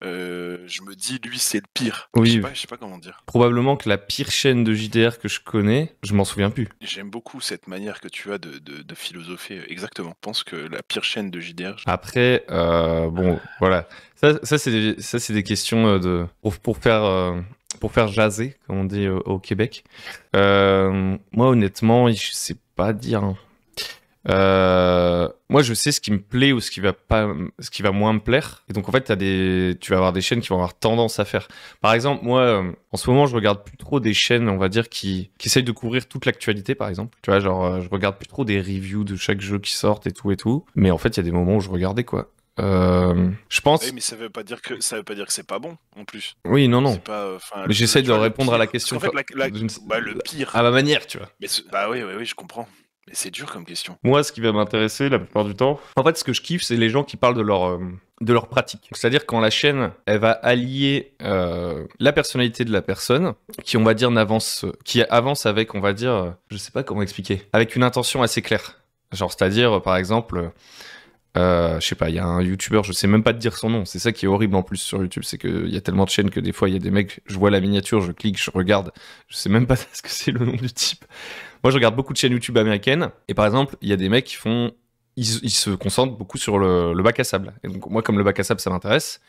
je me dis, lui, c'est le pire. Oui. Je sais pas comment dire. Probablement que la pire chaîne de JDR que je connais, je m'en souviens plus. J'aime beaucoup cette manière que tu as de philosopher. Exactement. Je pense que la pire chaîne de JDR... Après, bon, voilà. Ça c'est des questions pour faire jaser, comme on dit au Québec. Moi, honnêtement, je sais pas dire. Moi, je sais ce qui me plaît ou ce qui va moins me plaire. Et donc, en fait, tu vas avoir des chaînes qui vont avoir tendance à faire. Par exemple, moi, en ce moment, je regarde plus trop des chaînes, on va dire, qui essayent de couvrir toute l'actualité, par exemple. Tu vois, genre, je regarde plus trop des reviews de chaque jeu qui sortent et tout. Mais en fait, il y a des moments où je regardais, quoi. Je pense. Oui, mais ça veut pas dire que c'est pas bon, en plus. Oui, non. C'est pas, mais j'essaie de répondre à la question. En fait, le pire. À ma manière, tu vois. Mais oui, je comprends. Mais c'est dur comme question. Moi, ce qui va m'intéresser la plupart du temps, en fait, ce que je kiffe, c'est les gens qui parlent de leur pratique. C'est-à-dire quand la chaîne, elle va allier la personnalité de la personne, qui, on va dire, qui avance avec, on va dire, je sais pas comment expliquer, avec une intention assez claire. Genre, c'est-à-dire, par exemple, je sais pas, il y a un YouTuber, je sais même pas te dire son nom. C'est ça qui est horrible en plus sur YouTube, c'est qu'il y a tellement de chaînes que des fois, il y a des mecs, je vois la miniature, je clique, je regarde, je sais même pas ce que c'est le nom du type. Moi, je regarde beaucoup de chaînes YouTube américaines, et par exemple, il y a des mecs qui ils se concentrent beaucoup sur le bac à sable. Et donc, moi, comme le bac à sable, ça m'intéresse,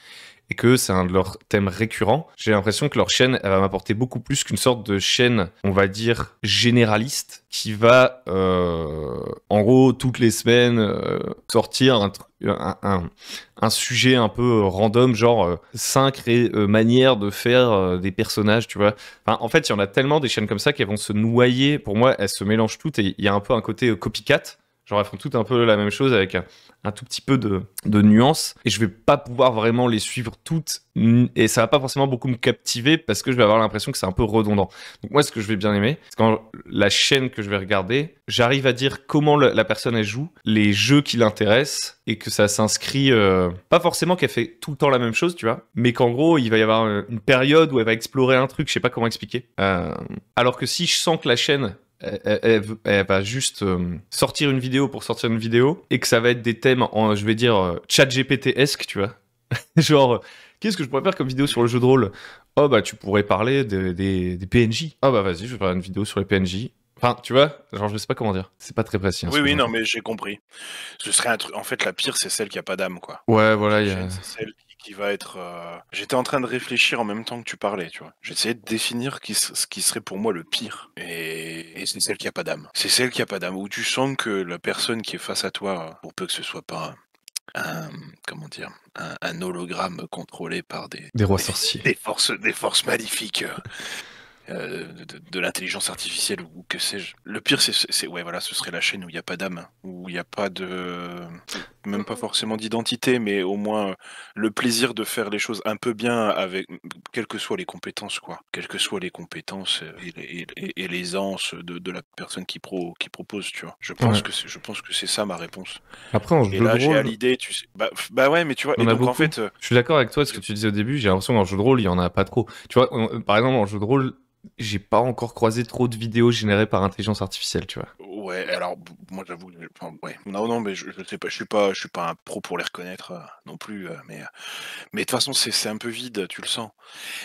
et que c'est un de leurs thèmes récurrents, j'ai l'impression que leur chaîne, elle va m'apporter beaucoup plus qu'une sorte de chaîne, on va dire, généraliste, qui va, en gros, toutes les semaines, sortir un sujet un peu random, genre 5 manières de faire des personnages, tu vois. Enfin, en fait, il y en a tellement des chaînes comme ça qui vont se noyer. Pour moi, elles se mélangent toutes et il y a un peu un côté copycat. Genre, elles font toutes un peu la même chose avec un tout petit peu de nuances. Et je vais pas pouvoir vraiment les suivre toutes. Et ça va pas forcément beaucoup me captiver parce que je vais avoir l'impression que c'est un peu redondant. Donc moi, ce que je vais bien aimer, c'est quand la chaîne que je vais regarder, j'arrive à dire comment la personne elle joue, les jeux qui l'intéressent et que ça s'inscrit, pas forcément qu'elle fait tout le temps la même chose, tu vois, mais qu'en gros, il va y avoir une période où elle va explorer un truc, je sais pas comment expliquer. Alors que si je sens que la chaîne elle va juste sortir une vidéo pour sortir une vidéo et que ça va être des thèmes en, je vais dire, chat GPT-esque, tu vois. Genre, qu'est-ce que je pourrais faire comme vidéo sur le jeu de rôle? Oh, bah, tu pourrais parler des PNJ. Oh, bah, vas-y, je vais faire une vidéo sur les PNJ. Enfin, tu vois, genre, je sais pas comment dire. C'est pas très précis, hein, ce Oui, que oui, j'en non, fais. mais j'ai compris. Ce serait un truc. En fait, la pire, c'est celle qui a pas d'âme, quoi. Ouais, voilà, La il y chaîne, a... c'est celle qui va être. J'étais en train de réfléchir en même temps que tu parlais, tu vois. J'essayais de définir ce qui serait pour moi le pire. Et c'est celle qui a pas d'âme. C'est celle qui a pas d'âme, où tu sens que la personne qui est face à toi, pour peu que ce soit pas comment dire, un hologramme contrôlé par Des rois sorciers. des forces maléfiques. De l'intelligence artificielle ou que sais-je. Le pire, ouais, voilà, ce serait la chaîne où il n'y a pas d'âme, où il n'y a pas même pas forcément d'identité, mais au moins le plaisir de faire les choses un peu bien avec, quelles que soient les compétences, quoi. Quelles que soient les compétences et l'aisance de la personne qui propose, tu vois. Ouais. Je pense que c'est ça ma réponse. Après, en Et jeu de là, j'ai à rôle, l'idée, tu sais, bah ouais, mais tu vois, il y et en a donc en beaucoup. fait, Je suis d'accord avec toi, ce que tu disais au début, j'ai l'impression qu'en jeu de rôle, il y en a pas trop. Tu vois, par exemple, en jeu de rôle, j'ai pas encore croisé trop de vidéos générées par intelligence artificielle, tu vois. ouais, alors moi j'avoue, enfin, ouais, non, mais je sais pas, je suis pas un pro pour les reconnaître non plus, mais de toute façon c'est un peu vide, tu le sens.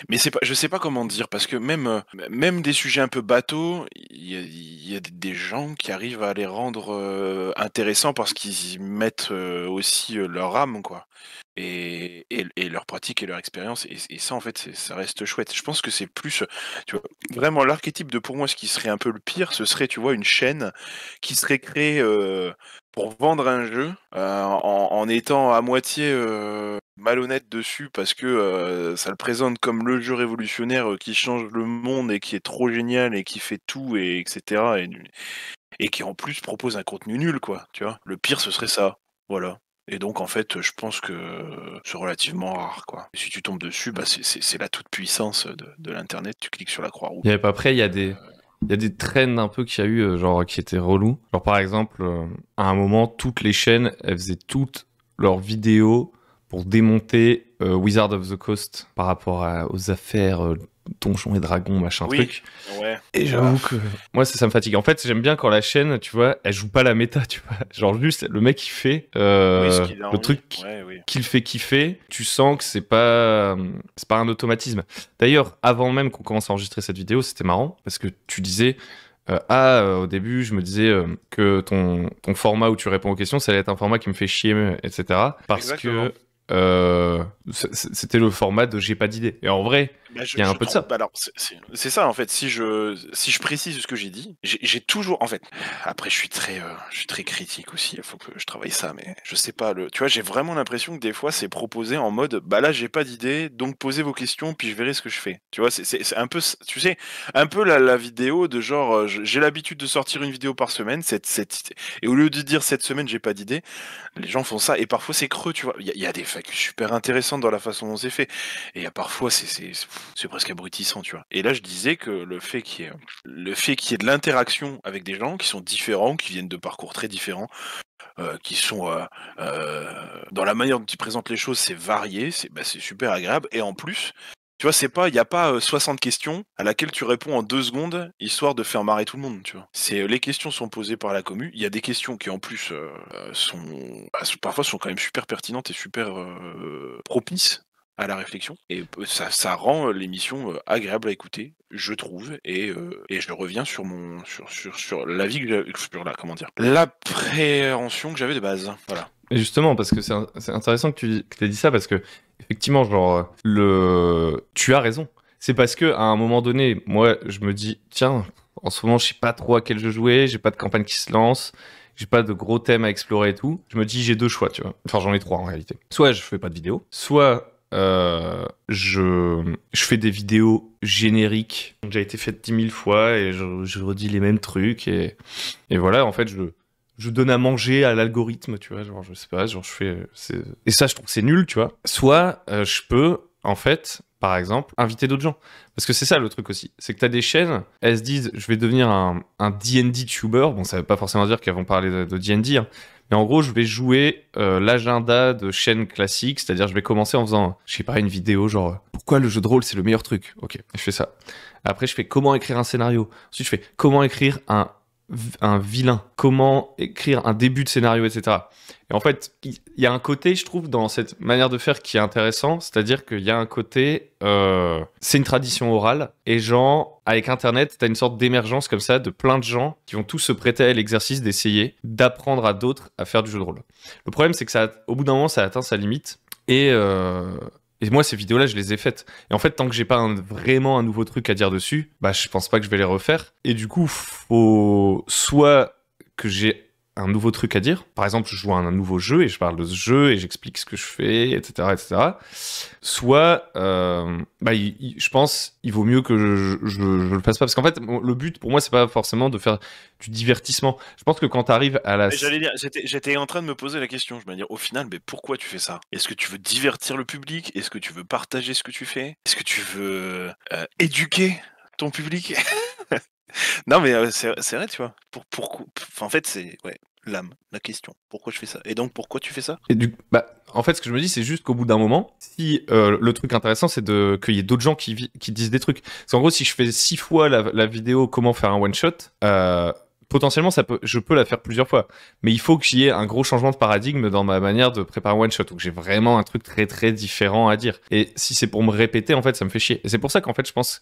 Mais c'est pas, je sais pas comment dire parce que même des sujets un peu bateaux, il y a des gens qui arrivent à les rendre intéressants parce qu'ils y mettent aussi leur âme, quoi. Et leur pratique et leur expérience et ça en fait ça reste chouette. Je pense que c'est plus, tu vois, vraiment l'archétype de pour moi ce qui serait un peu le pire, ce serait tu vois une chaîne qui serait créée pour vendre un jeu en étant à moitié malhonnête dessus parce que ça le présente comme le jeu révolutionnaire qui change le monde et qui est trop génial et qui fait tout et etc. Et qui en plus propose un contenu nul quoi, tu vois. Le pire ce serait ça, voilà. Et donc en fait, je pense que c'est relativement rare quoi. Et si tu tombes dessus, bah c'est la toute puissance de l'internet. Tu cliques sur la croix rouge. Après, il y a des trends un peu qu'il y a eu, genre, qui étaient relous. Genre, par exemple, à un moment, toutes les chaînes, elles faisaient toutes leurs vidéos pour démonter Wizard of the Coast par rapport aux affaires Donjons et Dragons, machin Oui, truc. ouais. Et Bah, j'avoue que moi, ça me fatigue. En fait, j'aime bien quand la chaîne, tu vois, elle joue pas la méta, tu vois. Genre, juste, le mec, il fait oui, ce qu'il a le envie. truc Ouais, oui. qu'il fait kiffer. Tu sens que c'est pas un automatisme. D'ailleurs, avant même qu'on commence à enregistrer cette vidéo, c'était marrant parce que tu disais, au début, je me disais que ton format où tu réponds aux questions, ça allait être un format qui me fait chier, etc. Parce Exactement. que c'était le format de j'ai pas d'idée. Et en vrai, Bah, il y a un je peu de trouve, ça. bah alors c'est ça en fait. Si je précise ce que j'ai dit, j'ai toujours en fait. Après, je suis très critique aussi. Il faut que je travaille ça, mais je sais pas tu vois, j'ai vraiment l'impression que des fois c'est proposé en mode, bah là j'ai pas d'idée, donc posez vos questions puis je verrai ce que je fais. Tu vois, c'est un peu, tu sais, un peu la vidéo de genre, j'ai l'habitude de sortir une vidéo par semaine, et au lieu de dire cette semaine j'ai pas d'idée, les gens font ça et parfois c'est creux, tu vois. Il y a des facts super intéressantes dans la façon dont c'est fait. Et il y a parfois c'est presque abrutissant, tu vois. Et là, je disais que le fait qu'il y ait de l'interaction avec des gens qui sont différents, qui viennent de parcours très différents, qui sont dans la manière dont ils présentent les choses, c'est varié, c'est super agréable. Et en plus, tu vois, il n'y a pas 60 questions à laquelle tu réponds en 2 secondes, histoire de faire marrer tout le monde, tu vois. Les questions sont posées par la commu. Il y a des questions qui en plus parfois sont quand même super pertinentes et super propices à la réflexion. Et ça rend l'émission agréable à écouter, je trouve. Et je reviens sur sur l'avis sur la, comment dire, l'appréhension que j'avais de base. Voilà. Et justement, parce que c'est intéressant que tu aies dit ça, parce que, effectivement, genre, tu as raison. C'est parce que, à un moment donné, moi, je me dis, tiens, en ce moment, je sais pas trop à quel jeu jouer, j'ai pas de campagne qui se lance, j'ai pas de gros thèmes à explorer et tout. Je me dis, j'ai deux choix, tu vois. Enfin, j'en ai trois en réalité. Soit je fais pas de vidéo, soit je fais des vidéos génériques qui ont déjà été faites 10 000 fois et je redis les mêmes trucs et voilà, en fait, je donne à manger à l'algorithme, tu vois, genre je sais pas, genre je fais et ça je trouve que c'est nul, tu vois. Soit je peux en fait, par exemple, inviter d'autres gens. Parce que c'est ça le truc aussi, c'est que t'as des chaînes, elles se disent je vais devenir un D&D tuber, bon ça veut pas forcément dire qu'elles vont parler de D&D, hein. Mais en gros, je vais jouer l'agenda de chaîne classique, c'est-à-dire je vais commencer en faisant, je sais pas, une vidéo genre pourquoi le jeu de rôle c'est le meilleur truc. Ok, je fais ça. Après, je fais comment écrire un scénario. Ensuite, je fais comment écrire un vilain, comment écrire un début de scénario, etc. Et en fait, il y a un côté, je trouve, dans cette manière de faire qui est intéressant, c'est-à-dire qu'il y a un côté, c'est une tradition orale, et genre, avec Internet, t'as une sorte d'émergence comme ça de plein de gens qui vont tous se prêter à l'exercice d'essayer d'apprendre à d'autres à faire du jeu de rôle. Le problème, c'est que ça, au bout d'un moment, ça atteint sa limite, et moi, ces vidéos-là, je les ai faites. Et en fait, tant que j'ai pas vraiment un nouveau truc à dire dessus, bah, je pense pas que je vais les refaire. Et du coup, faut soit que j'ai un nouveau truc à dire. Par exemple, je joue à un nouveau jeu et je parle de ce jeu et j'explique ce que je fais, etc., etc. Soit, bah, je pense, il vaut mieux que je le fasse pas. Parce qu'en fait, le but pour moi, c'est pas forcément de faire du divertissement. Je pense que quand t'arrives à la... J'allais dire, j'étais en train de me poser la question. Je me dire, au final, mais pourquoi tu fais ça? Est-ce que tu veux divertir le public? Est-ce que tu veux partager ce que tu fais? Est-ce que tu veux éduquer ton public? Non, mais c'est vrai, tu vois. En fait, c'est ouais, la question. Pourquoi je fais ça? Et donc, pourquoi tu fais ça? Et bah, en fait, ce que je me dis, c'est juste qu'au bout d'un moment, si le truc intéressant, c'est qu'il y ait d'autres gens qui disent des trucs. Parce qu'en gros, si je fais 6 fois la vidéo comment faire un one-shot, potentiellement, je peux la faire plusieurs fois. Mais il faut qu'il y ait un gros changement de paradigme dans ma manière de préparer un one-shot. Donc j'ai vraiment un truc très très différent à dire. Et si c'est pour me répéter, en fait, ça me fait chier. Et c'est pour ça qu'en fait, je pense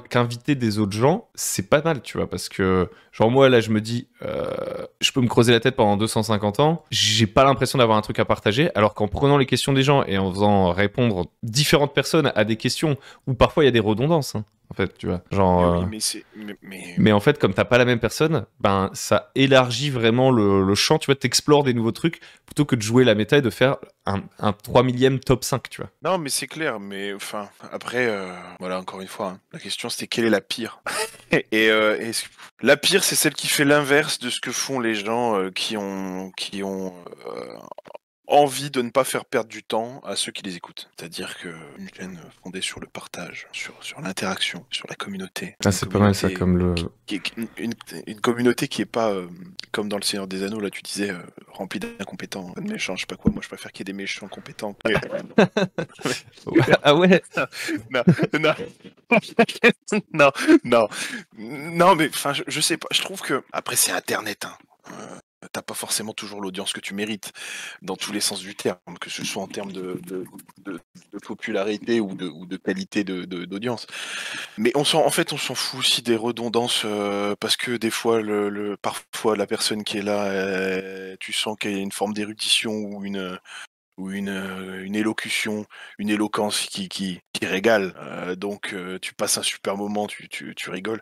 qu'inviter des autres gens, c'est pas mal, tu vois. Parce que, genre, moi, là, je me dis, je peux me creuser la tête pendant 250 ans. J'ai pas l'impression d'avoir un truc à partager. Alors qu'en prenant les questions des gens et en faisant répondre différentes personnes à des questions où parfois il y a des redondances, hein, en fait, tu vois. Genre, mais en fait, comme t'as pas la même personne, ben ça élargit vraiment le champ, tu vois, t'explores des nouveaux trucs plutôt que de jouer la méta et de faire un 3 millième top 5, tu vois. Non, mais c'est clair, mais enfin, après, voilà, encore une fois, hein, la question c'était quelle est la pire? et la pire, c'est celle qui fait l'inverse de ce que font les gens qui ont envie de ne pas faire perdre du temps à ceux qui les écoutent. C'est-à-dire qu'une chaîne fondée sur le partage, sur l'interaction, sur la communauté. Ah, c'est pas mal ça, comme le... Une communauté qui est pas, comme dans Le Seigneur des Anneaux, là tu disais, remplie d'incompétents, de méchants, je sais pas quoi. Moi je préfère qu'il y ait des méchants compétents. Ah ouais. Non, non, non, non, non, mais enfin, je sais pas. Je trouve que après c'est Internet, hein. T'as pas forcément toujours l'audience que tu mérites, dans tous les sens du terme, que ce soit en termes de popularité ou de qualité d'audience. Mais en fait, on s'en fout aussi des redondances, parce que des fois, parfois, la personne qui est là, tu sens qu'il y a une forme d'érudition ou une élocution, une éloquence qui régale. Donc, tu passes un super moment, tu rigoles.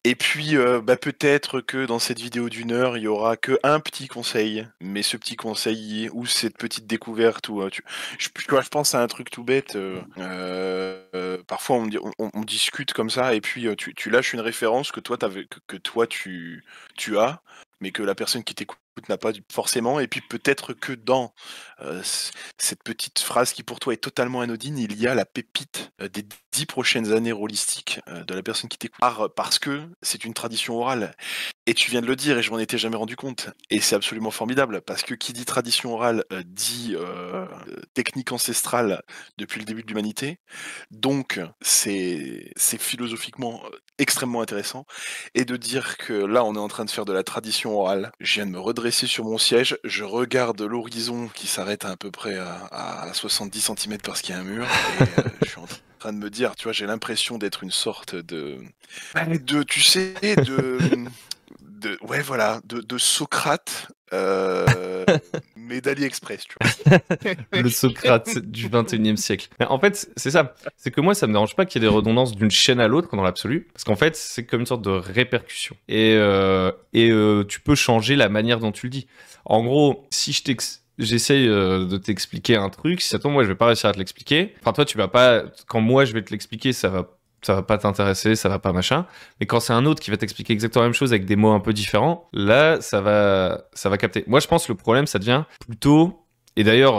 Et puis, bah, peut-être que dans cette vidéo d'1 heure, il y aura qu'un petit conseil, mais ce petit conseil ou cette petite découverte ou je pense à un truc tout bête. Parfois, on discute comme ça, et puis tu lâches une référence que toi, que toi tu as, mais que la personne qui t'écoute n'a pas forcément. Et puis peut-être que dans cette petite phrase qui pour toi est totalement anodine, il y a la pépite des 10 prochaines années rôlistiques de la personne qui t'écoute. Parce que c'est une tradition orale. Et tu viens de le dire, et je m'en étais jamais rendu compte. Et c'est absolument formidable, parce que qui dit tradition orale dit technique ancestrale depuis le début de l'humanité. Donc c'est philosophiquement extrêmement intéressant. Et de dire que là, on est en train de faire de la tradition orale. Je viens de me redresser sur mon siège, je regarde l'horizon qui s'arrête à peu près à 70 cm parce qu'il y a un mur, et je suis en train de me dire, tu vois, j'ai l'impression d'être une sorte tu sais, ouais, voilà, de Socrate, mais d'AliExpress, tu vois. Le Socrate du 21e siècle. Mais en fait, c'est ça. C'est que moi, ça me dérange pas qu'il y ait des redondances d'une chaîne à l'autre dans l'absolu. Parce qu'en fait, c'est comme une sorte de répercussion. Et tu peux changer la manière dont tu le dis. En gros, si j'essaye de t'expliquer un truc, si ça tombe, moi, je vais pas réussir à te l'expliquer. Enfin, toi, tu vas pas... Quand moi, je vais te l'expliquer, ça va ça va pas t'intéresser, ça va pas machin. Mais quand c'est un autre qui va t'expliquer exactement la même chose avec des mots un peu différents, là, ça va capter. Moi, je pense que le problème, ça devient plutôt, et d'ailleurs,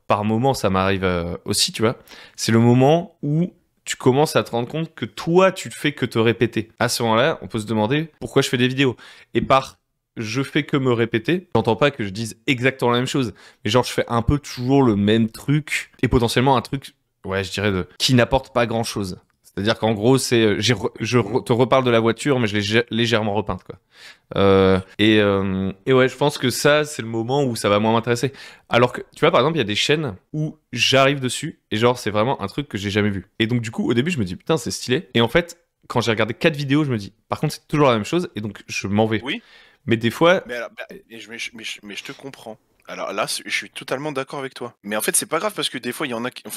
par moment, ça m'arrive aussi, tu vois, c'est le moment où tu commences à te rendre compte que toi, tu ne fais que te répéter. À ce moment-là, on peut se demander pourquoi je fais des vidéos. Et par je fais que me répéter, j'entends pas que je dise exactement la même chose, mais genre je fais un peu toujours le même truc, et potentiellement un truc, ouais, je dirais, qui n'apporte pas grand-chose. C'est-à-dire qu'en gros, c'est, te reparle de la voiture, mais je l'ai légèrement repeinte, quoi. Et ouais, je pense que ça, c'est le moment où ça va moins m'intéresser. Alors que, tu vois, par exemple, il y a des chaînes où j'arrive dessus, et genre, c'est vraiment un truc que j'ai jamais vu. Et donc, du coup, au début, je me dis, putain, c'est stylé. Et en fait, quand j'ai regardé 4 vidéos, je me dis, par contre, c'est toujours la même chose, et donc, je m'en vais. Oui, Mais des fois, mais, alors, mais je te comprends. Alors là, je suis totalement d'accord avec toi. Mais en fait, c'est pas grave parce que des fois, il y en a qui. En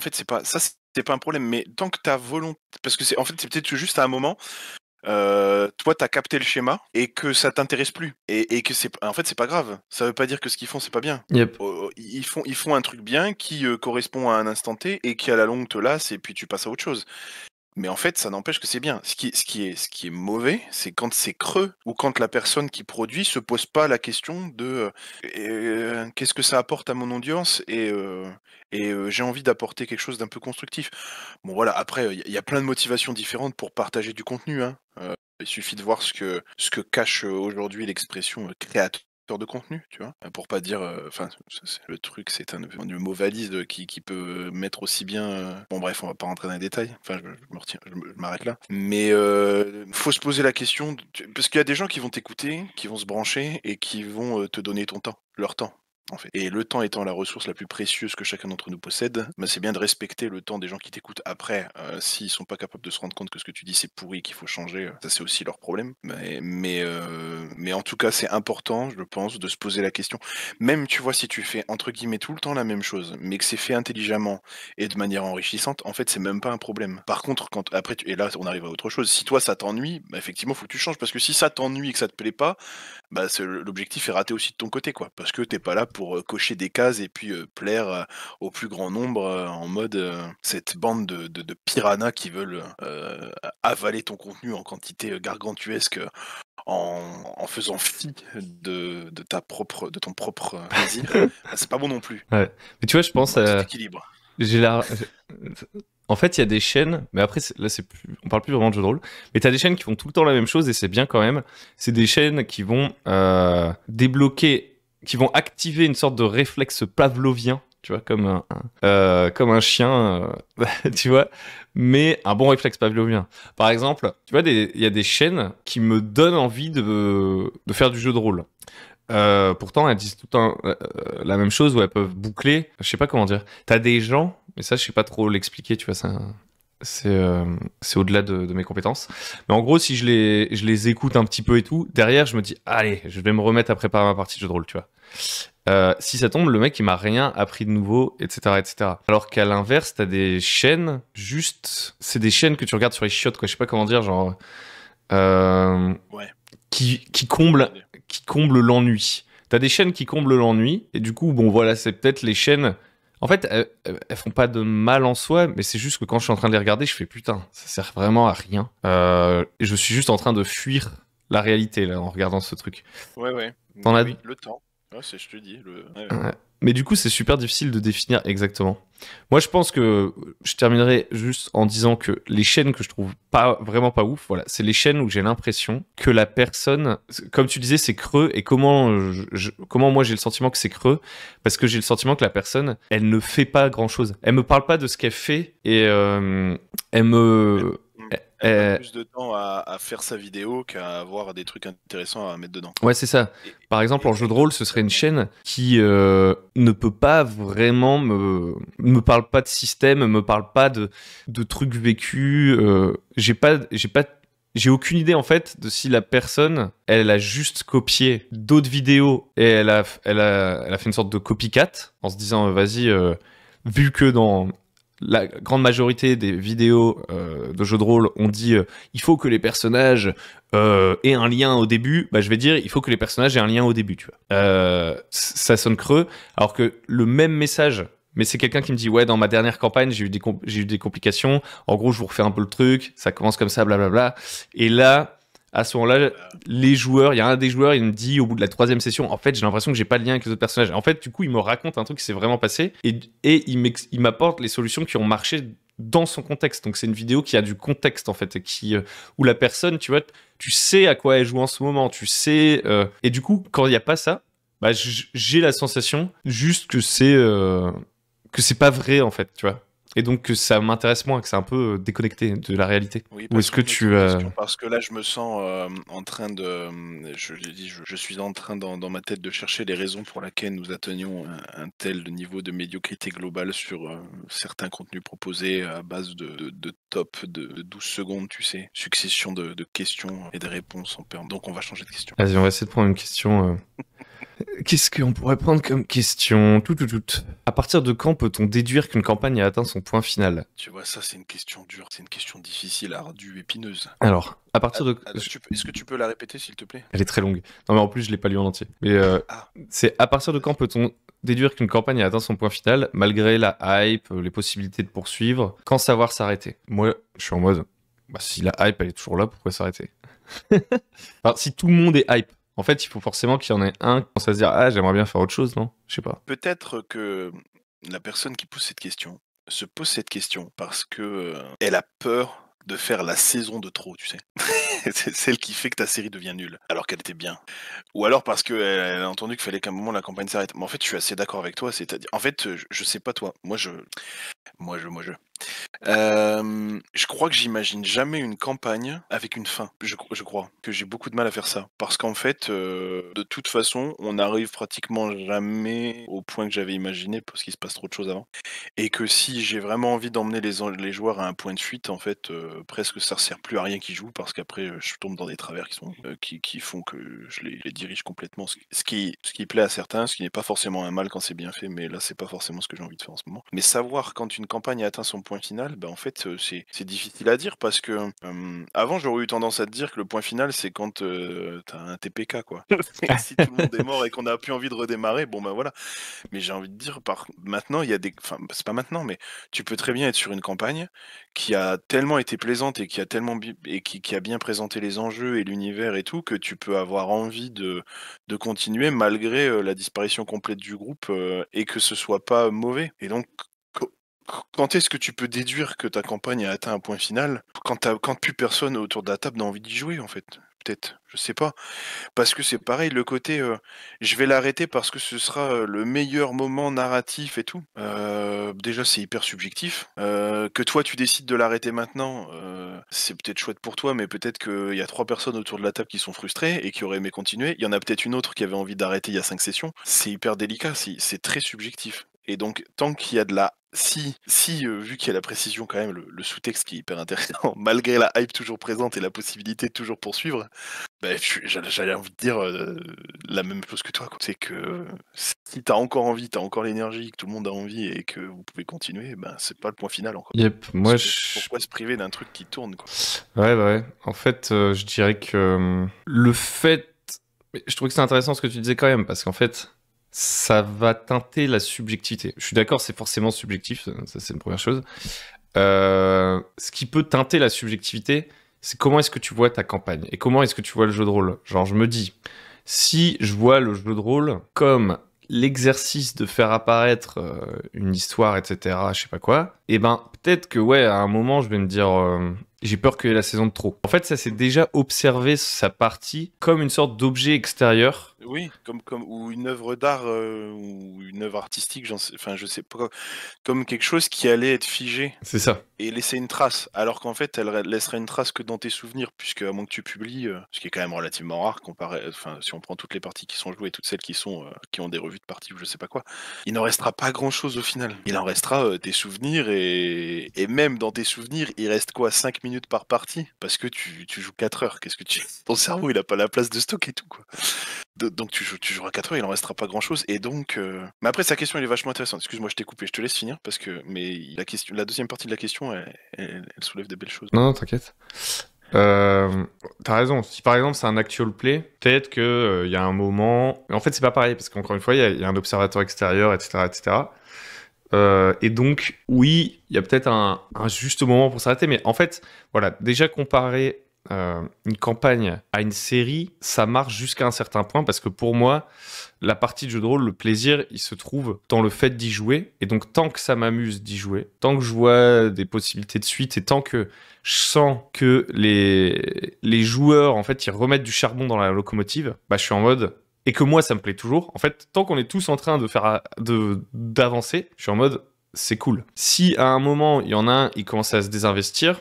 fait, c'est pas ça, c'est pas un problème. Mais tant que ta volonté, parce que c'est peut-être juste à un moment. Toi, t'as capté le schéma et que ça t'intéresse plus et que en fait, c'est pas grave. Ça veut pas dire que ce qu'ils font, c'est pas bien. yep. Ils font un truc bien qui correspond à un instant T et qui à la longue te lasse et puis tu passes à autre chose. Mais en fait, ça n'empêche que c'est bien. Ce qui est mauvais, c'est quand c'est creux ou quand la personne qui produit se pose pas la question de qu'est-ce que ça apporte à mon audience et j'ai envie d'apporter quelque chose d'un peu constructif. Bon voilà, après, il y a plein de motivations différentes pour partager du contenu, hein. Il suffit de voir ce que cache aujourd'hui l'expression créateur de contenu, tu vois. Pour pas dire, enfin, le truc, c'est un mot valise qui peut mettre aussi bien. Bon, bref, on va pas rentrer dans les détails. Enfin, je me retiens, je m'arrête là. Mais faut se poser la question, parce qu'il y a des gens qui vont t'écouter, qui vont se brancher et qui vont te donner ton temps, leur temps. En fait. Et le temps étant la ressource la plus précieuse que chacun d'entre nous possède, bah, c'est bien de respecter le temps des gens qui t'écoutent. Après, s'ils sont pas capables de se rendre compte que ce que tu dis c'est pourri, qu'il faut changer, ça c'est aussi leur problème. Mais en tout cas, c'est important, je pense, de se poser la question. Même, tu vois, si tu fais entre guillemets tout le temps la même chose, mais que c'est fait intelligemment et de manière enrichissante, en fait, c'est même pas un problème. Par contre, et là, on arrive à autre chose. Si toi ça t'ennuie, bah, effectivement, faut que tu changes parce que si ça t'ennuie et que ça te plaît pas, bah, l'objectif est raté aussi de ton côté, quoi. Parce que t'es pas là pour cocher des cases et puis plaire au plus grand nombre en mode cette bande de piranhas qui veulent avaler ton contenu en quantité gargantuesque en faisant fi de ton propre plaisir. Bah, c'est pas bon non plus. Ouais. Mais tu vois, je pense Petit équilibre. j'ai la... En fait, il y a des chaînes, mais après, là, on parle plus vraiment de jeux de rôle, mais t'as des chaînes qui font tout le temps la même chose et c'est bien quand même. C'est des chaînes qui vont débloquer, qui vont activer une sorte de réflexe pavlovien, tu vois, comme un chien, tu vois, mais un bon réflexe pavlovien. Par exemple, tu vois, il y a des chaînes qui me donnent envie de faire du jeu de rôle. Pourtant, elles disent tout le temps la même chose où elles peuvent boucler. Je sais pas comment dire. T'as des gens, mais ça, je sais pas trop l'expliquer, tu vois, c'est au-delà de mes compétences. Mais en gros, si je les écoute un petit peu et tout, derrière, je me dis, allez, je vais me remettre à préparer ma partie de jeu de rôle, tu vois. Si ça tombe, le mec, il m'a rien appris de nouveau, etc., etc. Alors qu'à l'inverse, t'as des chaînes, c'est des chaînes que tu regardes sur les chiottes, quoi. Je sais pas comment dire, genre, Ouais. qui comblent l'ennui. T'as des chaînes qui comblent l'ennui, et du coup, bon, voilà, c'est peut-être les chaînes. En fait, elles font pas de mal en soi, mais c'est juste que quand je suis en train de les regarder, je fais putain, ça sert vraiment à rien. Et je suis juste en train de fuir la réalité, là, en regardant ce truc. Ouais. T'en as... Oui, le temps. Ouais, je te dis. Ouais. Ouais. Mais du coup, c'est super difficile de définir exactement. Moi, je pense que je terminerai juste en disant que les chaînes que je trouve vraiment pas ouf, voilà, c'est les chaînes où j'ai l'impression que la personne, comme tu disais, c'est creux. Et comment moi j'ai le sentiment que c'est creux, parce que j'ai le sentiment que la personne, elle ne fait pas grand chose. Elle me parle pas de ce qu'elle fait et elle me Elle passe plus de temps à faire sa vidéo qu'à avoir des trucs intéressants à mettre dedans. Ouais, c'est ça. Par exemple, en jeu de rôle, ce serait une chaîne qui ne peut pas vraiment me parle pas de système, me parle pas de trucs vécus. J'ai aucune idée en fait de si la personne, elle a juste copié d'autres vidéos et elle a fait une sorte de copycat en se disant vas-y, vu que dans la grande majorité des vidéos de jeux de rôle, on dit il faut que les personnages aient un lien au début. Bah, je vais dire il faut que les personnages aient un lien au début. Tu vois. Ça sonne creux, alors que le même message, mais c'est quelqu'un qui me dit ouais, dans ma dernière campagne j'ai eu des complications, en gros je vous refais un peu le truc, ça commence comme ça, blablabla, et là à ce moment-là, les joueurs, il y a un des joueurs, il me dit au bout de la 3e session, en fait j'ai l'impression que j'ai pas de lien avec les autres personnages. En fait du coup il me raconte un truc qui s'est vraiment passé, et il m'apporte les solutions qui ont marché dans son contexte. Donc c'est une vidéo qui a du contexte en fait, et où la personne, tu vois, tu sais à quoi elle joue en ce moment, tu sais, et du coup quand il n'y a pas ça, bah, j'ai la sensation juste que c'est pas vrai en fait, tu vois. Et donc que ça m'intéresse moins, que c'est un peu déconnecté de la réalité. Oui, Ou est-ce que tu parce que là, je me sens en train de, je l'ai dit, je suis en train dans ma tête de chercher les raisons pour lesquelles nous atteignons un tel niveau de médiocrité globale sur certains contenus proposés à base de top de 12 secondes, tu sais, succession de questions et de réponses en permanence. Donc on va changer de question. Vas-y, on va essayer de prendre une question. Qu'est-ce qu'on pourrait prendre comme question? À partir de quand peut-on déduire qu'une campagne a atteint son point final? Tu vois, ça c'est une question dure, c'est une question difficile, ardue, épineuse. Alors, à partir de... Est-ce que tu peux la répéter s'il te plaît? Elle est très longue. Non mais en plus je l'ai pas lu en entier. Mais c'est à partir de quand peut-on déduire qu'une campagne a atteint son point final, malgré la hype, les possibilités de poursuivre, quand savoir s'arrêter? Moi, je suis en mode, bah, si la hype elle est toujours là, pourquoi s'arrêter? Enfin, si tout le monde est hype, en fait, il faut forcément qu'il y en ait un qui commence à se dire, ah, j'aimerais bien faire autre chose, non? Je sais pas. Peut-être que la personne qui pose cette question se pose cette question parce que elle a peur de faire la saison de trop, tu sais. C'est celle qui fait que ta série devient nulle, alors qu'elle était bien. Ou alors parce qu'elle a entendu qu'il fallait qu'à un moment la campagne s'arrête. Mais en fait, je suis assez d'accord avec toi, c'est-à-dire... En fait, je sais pas toi, moi je. Je crois que j'imagine jamais une campagne avec une fin. Je crois que j'ai beaucoup de mal à faire ça. Parce qu'en fait, de toute façon, on n'arrive pratiquement jamais au point que j'avais imaginé parce qu'il se passe trop de choses avant. Et que si j'ai vraiment envie d'emmener les joueurs à un point de fuite, en fait, presque ça ne sert plus à rien qu'ils jouent parce qu'après, je tombe dans des travers qui font que je les dirige complètement. Ce qui plaît à certains, ce qui n'est pas forcément un mal quand c'est bien fait, mais là, c'est pas forcément ce que j'ai envie de faire en ce moment. Mais savoir quand une campagne a atteint son point final, bah, en fait, c'est difficile à dire parce que avant, j'aurais eu tendance à te dire que le point final, c'est quand t'as un TPK, quoi. Si tout le monde est mort et qu'on n'a plus envie de redémarrer, bon, ben voilà. Mais j'ai envie de dire, maintenant, il y a des. Enfin, c'est pas maintenant, mais tu peux très bien être sur une campagne qui a tellement été plaisante et qui a tellement qui a bien présenté les enjeux et l'univers et tout, que tu peux avoir envie de continuer malgré la disparition complète du groupe et que ce soit pas mauvais. Et donc, quand est-ce que tu peux déduire que ta campagne a atteint un point final quand plus personne autour de la table n'a envie d'y jouer, en fait? Peut-être, je sais pas. Parce que c'est pareil, le côté, je vais l'arrêter parce que ce sera, le meilleur moment narratif et tout. Déjà, c'est hyper subjectif. Que toi, tu décides de l'arrêter maintenant, c'est peut-être chouette pour toi, mais peut-être qu'il y a 3 personnes autour de la table qui sont frustrées et qui auraient aimé continuer. Il y en a peut-être une autre qui avait envie d'arrêter il y a 5 sessions. C'est hyper délicat, c'est très subjectif. Et donc, tant qu'il y a de la vu qu'il y a la précision quand même, le sous-texte qui est hyper intéressant, malgré la hype toujours présente et la possibilité de toujours poursuivre, bah, j'allais envie de dire la même chose que toi, quoi. C'est que si t'as encore envie, t'as encore l'énergie, que tout le monde a envie et que vous pouvez continuer, ben c'est pas le point final encore. Yep, moi Pourquoi se priver d'un truc qui tourne, quoi? Ouais, bah ouais. En fait, je dirais que le fait... Je trouve que c'est intéressant ce que tu disais quand même, parce qu'en fait, ça va teinter la subjectivité. Je suis d'accord, c'est forcément subjectif, ça c'est une première chose. Ce qui peut teinter la subjectivité, c'est comment est-ce que tu vois ta campagne et comment est-ce que tu vois le jeu de rôle. Genre, je me dis, si je vois le jeu de rôle comme l'exercice de faire apparaître une histoire, etc., je sais pas quoi, et ben peut-être que ouais, à un moment, je vais me dire, j'ai peur qu'il y ait la saison de trop. En fait, ça c'est déjà observer sa partie comme une sorte d'objet extérieur. Oui, ou une œuvre d'art ou une œuvre artistique, enfin je sais pas, comme quelque chose qui allait être figé. C'est ça. Et laisser une trace, alors qu'en fait, elle laisserait une trace que dans tes souvenirs, puisque à moins que tu publies, ce qui est quand même relativement rare enfin, si on prend toutes les parties qui sont jouées, toutes celles qui ont des revues de parties ou je sais pas quoi, il n'en restera pas grand-chose au final. Il en restera tes souvenirs et même dans tes souvenirs, il reste quoi, 5 minutes par partie, parce que tu joues 4 heures. Ton cerveau, il a pas la place de stock et tout, quoi. Donc tu joueras 4 heures, il en restera pas grand chose. Et donc. Mais après, sa question elle est vachement intéressante. Excuse-moi, je t'ai coupé, je te laisse finir parce que. Mais la deuxième partie de la question, elle soulève des belles choses. Non, t'inquiète. T'as raison. Si par exemple c'est un actual play, peut-être qu'il y a un moment. Mais en fait, c'est pas pareil parce qu'encore une fois, il y a un observateur extérieur, etc., etc. Et donc, oui, il y a peut-être un juste moment pour s'arrêter. Mais en fait, voilà, déjà comparer une campagne à une série, ça marche jusqu'à un certain point parce que pour moi, la partie de jeu de rôle, le plaisir, il se trouve dans le fait d'y jouer. Et donc, tant que ça m'amuse d'y jouer, tant que je vois des possibilités de suite et tant que je sens que les joueurs, en fait, ils remettent du charbon dans la locomotive, bah, je suis en mode. Et que moi, ça me plaît toujours. En fait, tant qu'on est tous en train d'avancer, je suis en mode, c'est cool. Si à un moment, il y en a un, il commence à se désinvestir,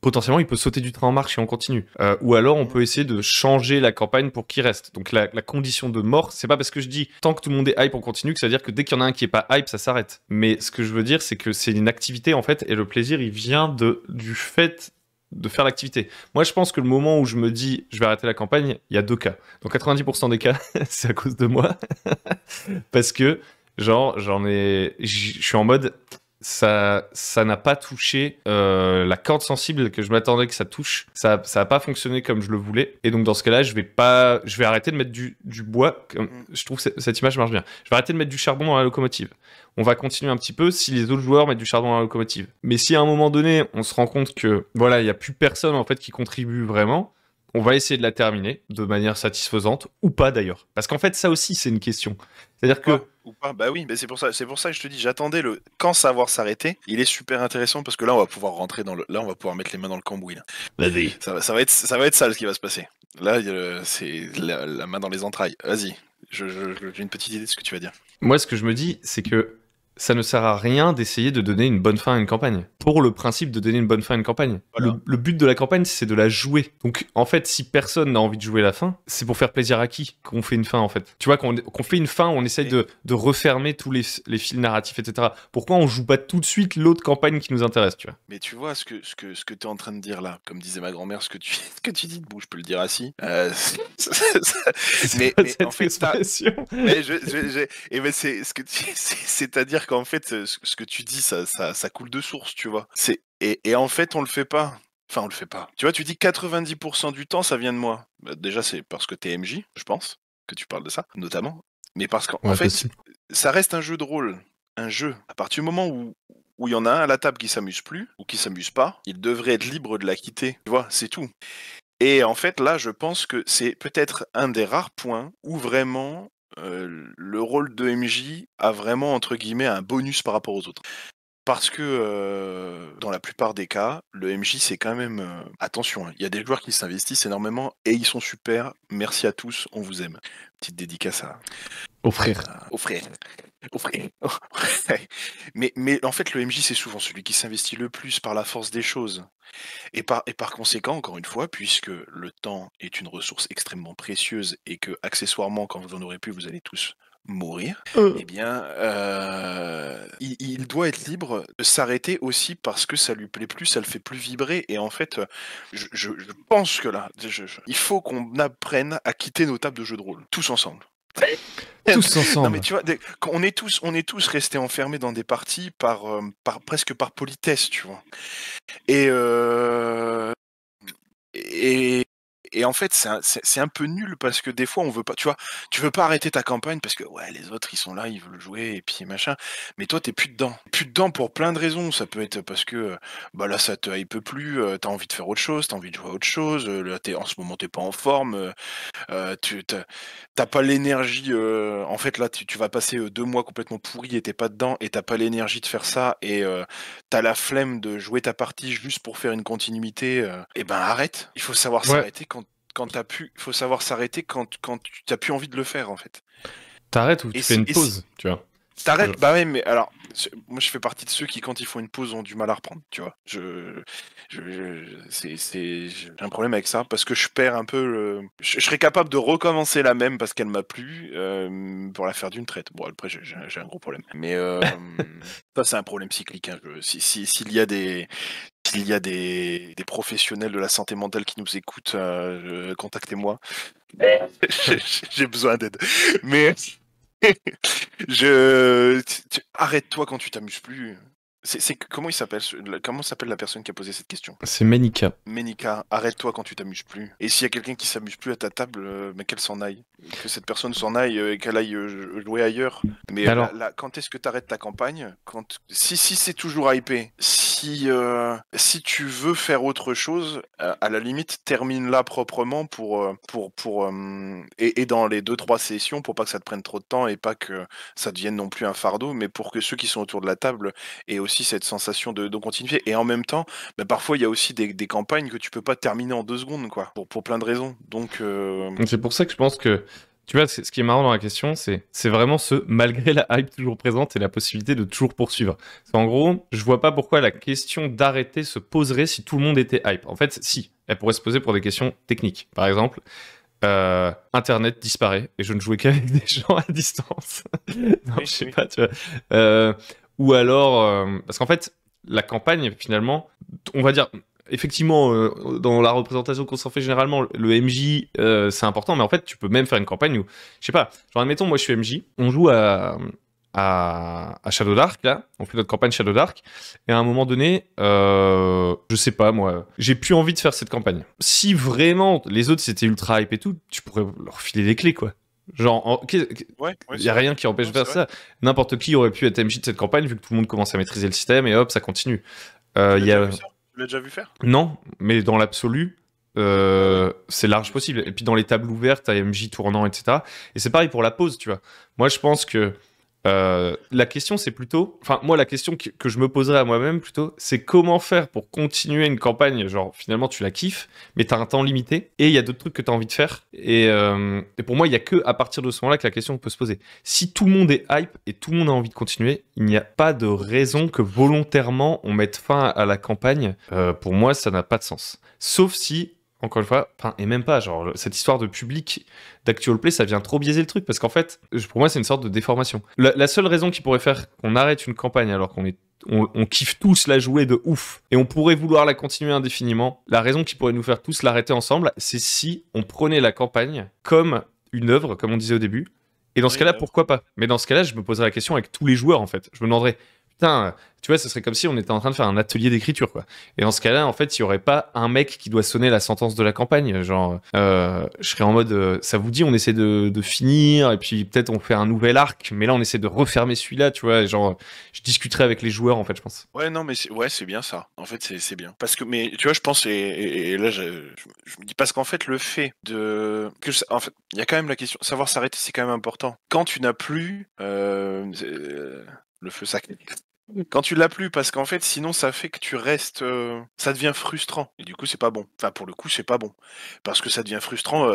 potentiellement, il peut sauter du train en marche et on continue. Ou alors, on peut essayer de changer la campagne pour qu'il reste. Donc, la condition de mort, c'est pas parce que je dis tant que tout le monde est hype, on continue, que ça veut dire que dès qu'il y en a un qui est pas hype, ça s'arrête. Mais ce que je veux dire, c'est que c'est une activité, en fait, et le plaisir, il vient du fait de faire l'activité. Moi, je pense que le moment où je me dis je vais arrêter la campagne, il y a deux cas. Dans 90% des cas, c'est à cause de moi. Parce que, genre, je suis en mode, ça n'a pas touché la corde sensible que je m'attendais que ça touche. Ça a pas fonctionné comme je le voulais. Et donc, dans ce cas-là, je vais arrêter de mettre du bois. Je trouve que cette image marche bien. Je vais arrêter de mettre du charbon dans la locomotive. On va continuer un petit peu si les autres joueurs mettent du charbon dans la locomotive. Mais si à un moment donné, on se rend compte que, voilà, il n'y a plus personne, en fait, qui contribue vraiment, on va essayer de la terminer de manière satisfaisante ou pas d'ailleurs. Parce qu'en fait, ça aussi, c'est une question. C'est-à-dire que. Ou pas, bah oui, mais c'est pour ça que je te dis, j'attendais le quand savoir s'arrêter. Il est super intéressant parce que là, on va pouvoir rentrer là, on va pouvoir mettre les mains dans le cambouis. Là. Vas-y. Ça va être ça ce qui va se passer. Là, c'est la main dans les entrailles. Vas-y, j'ai une petite idée de ce que tu vas dire. Moi, ce que je me dis, c'est que ça ne sert à rien d'essayer de donner une bonne fin à une campagne. Pour le principe de donner une bonne fin à une campagne. Voilà. Le but de la campagne, c'est de la jouer. Donc, en fait, si personne n'a envie de jouer la fin, c'est pour faire plaisir à qui qu'on fait une fin, en fait. Tu vois, qu'on fait une fin, on essaye de refermer tous les fils narratifs, etc. Pourquoi on joue pas tout de suite l'autre campagne qui nous intéresse, tu vois? Mais tu vois ce que tu es en train de dire là, comme disait ma grand-mère, ce que tu dis debout, je peux le dire assis. Mais en fait, c'est-à-dire qu'en fait, ce que tu dis, ça coule de source, tu vois. Et en fait, on le fait pas. Enfin, on le fait pas. Tu vois, tu dis 90% du temps, ça vient de moi. Bah, déjà, c'est parce que t'es MJ, je pense, que tu parles de ça, notamment. Mais parce qu'en fait, possible. ça reste un jeu de rôle. Un jeu. À partir du moment où il y en a un à la table qui s'amuse plus, ou qui s'amuse pas, il devrait être libre de la quitter. Tu vois, c'est tout. Et en fait, là, je pense que c'est peut-être un des rares points où vraiment le rôle de MJ a vraiment, entre guillemets, un bonus par rapport aux autres. Parce que dans la plupart des cas, le MJ, c'est quand même... attention, il y a des joueurs qui s'investissent énormément et ils sont super. Merci à tous, on vous aime. Petite dédicace Au frère. aux frères. Aux frères. Mais en fait, le MJ, c'est souvent celui qui s'investit le plus par la force des choses. Et par conséquent, encore une fois, puisque le temps est une ressource extrêmement précieuse et que, accessoirement, quand vous en aurez plus, vous allez tous mourir, eh bien, il doit être libre de s'arrêter aussi parce que ça lui plaît plus, ça le fait plus vibrer. Et en fait, je pense que là, il faut qu'on apprenne à quitter nos tables de jeux de rôle, tous ensemble. Tous ensemble. Non mais tu vois, on est tous restés enfermés dans des parties presque par politesse, tu vois. Et en fait, c'est un peu nul parce que des fois, on veut pas, tu vois, tu veux pas arrêter ta campagne parce que ouais, les autres ils sont là, ils veulent jouer et puis machin. Mais toi, t'es plus dedans. Plus dedans pour plein de raisons. Ça peut être parce que bah là, ça te hype plus, t'as envie de faire autre chose, t'as envie de jouer à autre chose. Là, en ce moment, t'es pas en forme. T'as pas l'énergie. En fait, là, tu vas passer 2 mois complètement pourri et t'es pas dedans et t'as pas l'énergie de faire ça et t'as la flemme de jouer ta partie juste pour faire une continuité. Et ben arrête. Il faut savoir s'arrêter il faut savoir s'arrêter quand tu t'as plus envie de le faire en fait. T'arrêtes ou tu fais une pause, tu vois. T'arrêtes, bah ouais, mais alors, moi je fais partie de ceux qui, quand ils font une pause, ont du mal à reprendre, tu vois. J'ai un problème avec ça parce que je perds un peu je serais capable de recommencer la même parce qu'elle m'a plu pour la faire d'une traite. Bon, après, j'ai un gros problème. Mais ça, c'est un problème cyclique. Hein. S'il y a des professionnels de la santé mentale qui nous écoutent, contactez-moi. J'ai besoin d'aide. Mais arrête-toi quand tu t'amuses plus. comment s'appelle la personne qui a posé cette question? C'est Menika. Ménica, arrête-toi quand tu t'amuses plus. Et s'il y a quelqu'un qui s'amuse plus à ta table, mais qu'elle s'en aille. Que cette personne s'en aille et qu'elle aille jouer ailleurs. Mais Alors, quand est-ce que tu arrêtes ta campagne? Si c'est toujours hypé, si tu veux faire autre chose, à la limite, termine là proprement et dans les 2-3 sessions pour pas que ça te prenne trop de temps et pas que ça devienne non plus un fardeau, mais pour que ceux qui sont autour de la table aient aussi cette sensation de continuité. Et en même temps, bah, parfois il y a aussi des campagnes que tu peux pas terminer en 2 secondes, quoi, pour plein de raisons. Donc, c'est pour ça que je pense que, tu vois, ce qui est marrant dans la question, c'est vraiment malgré la hype toujours présente et la possibilité de toujours poursuivre. En gros, je vois pas pourquoi la question d'arrêter se poserait si tout le monde était hype. En fait, si, elle pourrait se poser pour des questions techniques. Par exemple, Internet disparaît et je ne jouais qu'avec des gens à distance. Non, Oui, je sais oui. pas, tu vois. Ou alors, parce qu'en fait, la campagne, finalement, on va dire, effectivement, dans la représentation qu'on s'en fait généralement, le MJ, c'est important, mais en fait, tu peux même faire une campagne où, je sais pas, genre, admettons, moi je suis MJ, on joue à Shadow Dark, là, on fait notre campagne Shadow Dark, et à un moment donné, je sais pas, moi, j'ai plus envie de faire cette campagne. Si vraiment les autres c'était ultra hype et tout, tu pourrais leur filer les clés, quoi. Genre, Ouais, il y c'est a vrai. rien qui empêche Non, de faire c'est vrai. ça. N'importe qui aurait pu être MJ de cette campagne, vu que tout le monde commence à maîtriser le système, et hop, ça continue. Tu l'as Il y déjà a... vu ça? Tu l'as déjà vu faire? Non, mais dans l'absolu, Bah oui. c'est large possible. Et puis dans les tables ouvertes, AMJ tournant, etc. Et c'est pareil pour la pause, tu vois. Moi, je pense que la question, c'est plutôt... Enfin, moi, la question que je me poserais à moi-même, plutôt, c'est comment faire pour continuer une campagne. Genre, finalement, tu la kiffes, mais tu as un temps limité, et il y a d'autres trucs que tu as envie de faire. Et pour moi, il n'y a que à partir de ce moment-là que la question peut se poser. Si tout le monde est hype et tout le monde a envie de continuer, il n'y a pas de raison que volontairement on mette fin à la campagne. Pour moi, ça n'a pas de sens. Sauf si, encore une fois, et même pas, genre, cette histoire de public d'actual play, ça vient trop biaiser le truc, parce qu'en fait, pour moi, c'est une sorte de déformation. La seule raison qui pourrait faire qu'on arrête une campagne alors on kiffe tous la jouer de ouf, et on pourrait vouloir la continuer indéfiniment, la raison qui pourrait nous faire tous l'arrêter ensemble, c'est si on prenait la campagne comme une œuvre, comme on disait au début, et dans ce Oui, cas-là, une œuvre. pourquoi pas? Mais dans ce cas-là, je me poserais la question avec tous les joueurs, en fait. Je me demanderais, putain, tu vois, ce serait comme si on était en train de faire un atelier d'écriture, quoi. Et dans ce cas-là, en fait, il y aurait pas un mec qui doit sonner la sentence de la campagne. Genre, je serais en mode, ça vous dit, on essaie de finir, et puis peut-être on fait un nouvel arc, mais là, on essaie de refermer celui-là, tu vois. Genre, je discuterai avec les joueurs, en fait, je pense. Ouais, non, mais c'est bien ça. En fait, c'est bien. Parce que, mais tu vois, je pense, et là, je me dis, parce qu'en fait, le fait en fait, il y a quand même la question, savoir s'arrêter, c'est quand même important. Quand tu n'as plus, le feu sacré. Quand tu l'as plus, parce qu'en fait, sinon, ça fait que tu restes, ça devient frustrant. Et du coup, c'est pas bon. Enfin, pour le coup, c'est pas bon. Parce que ça devient frustrant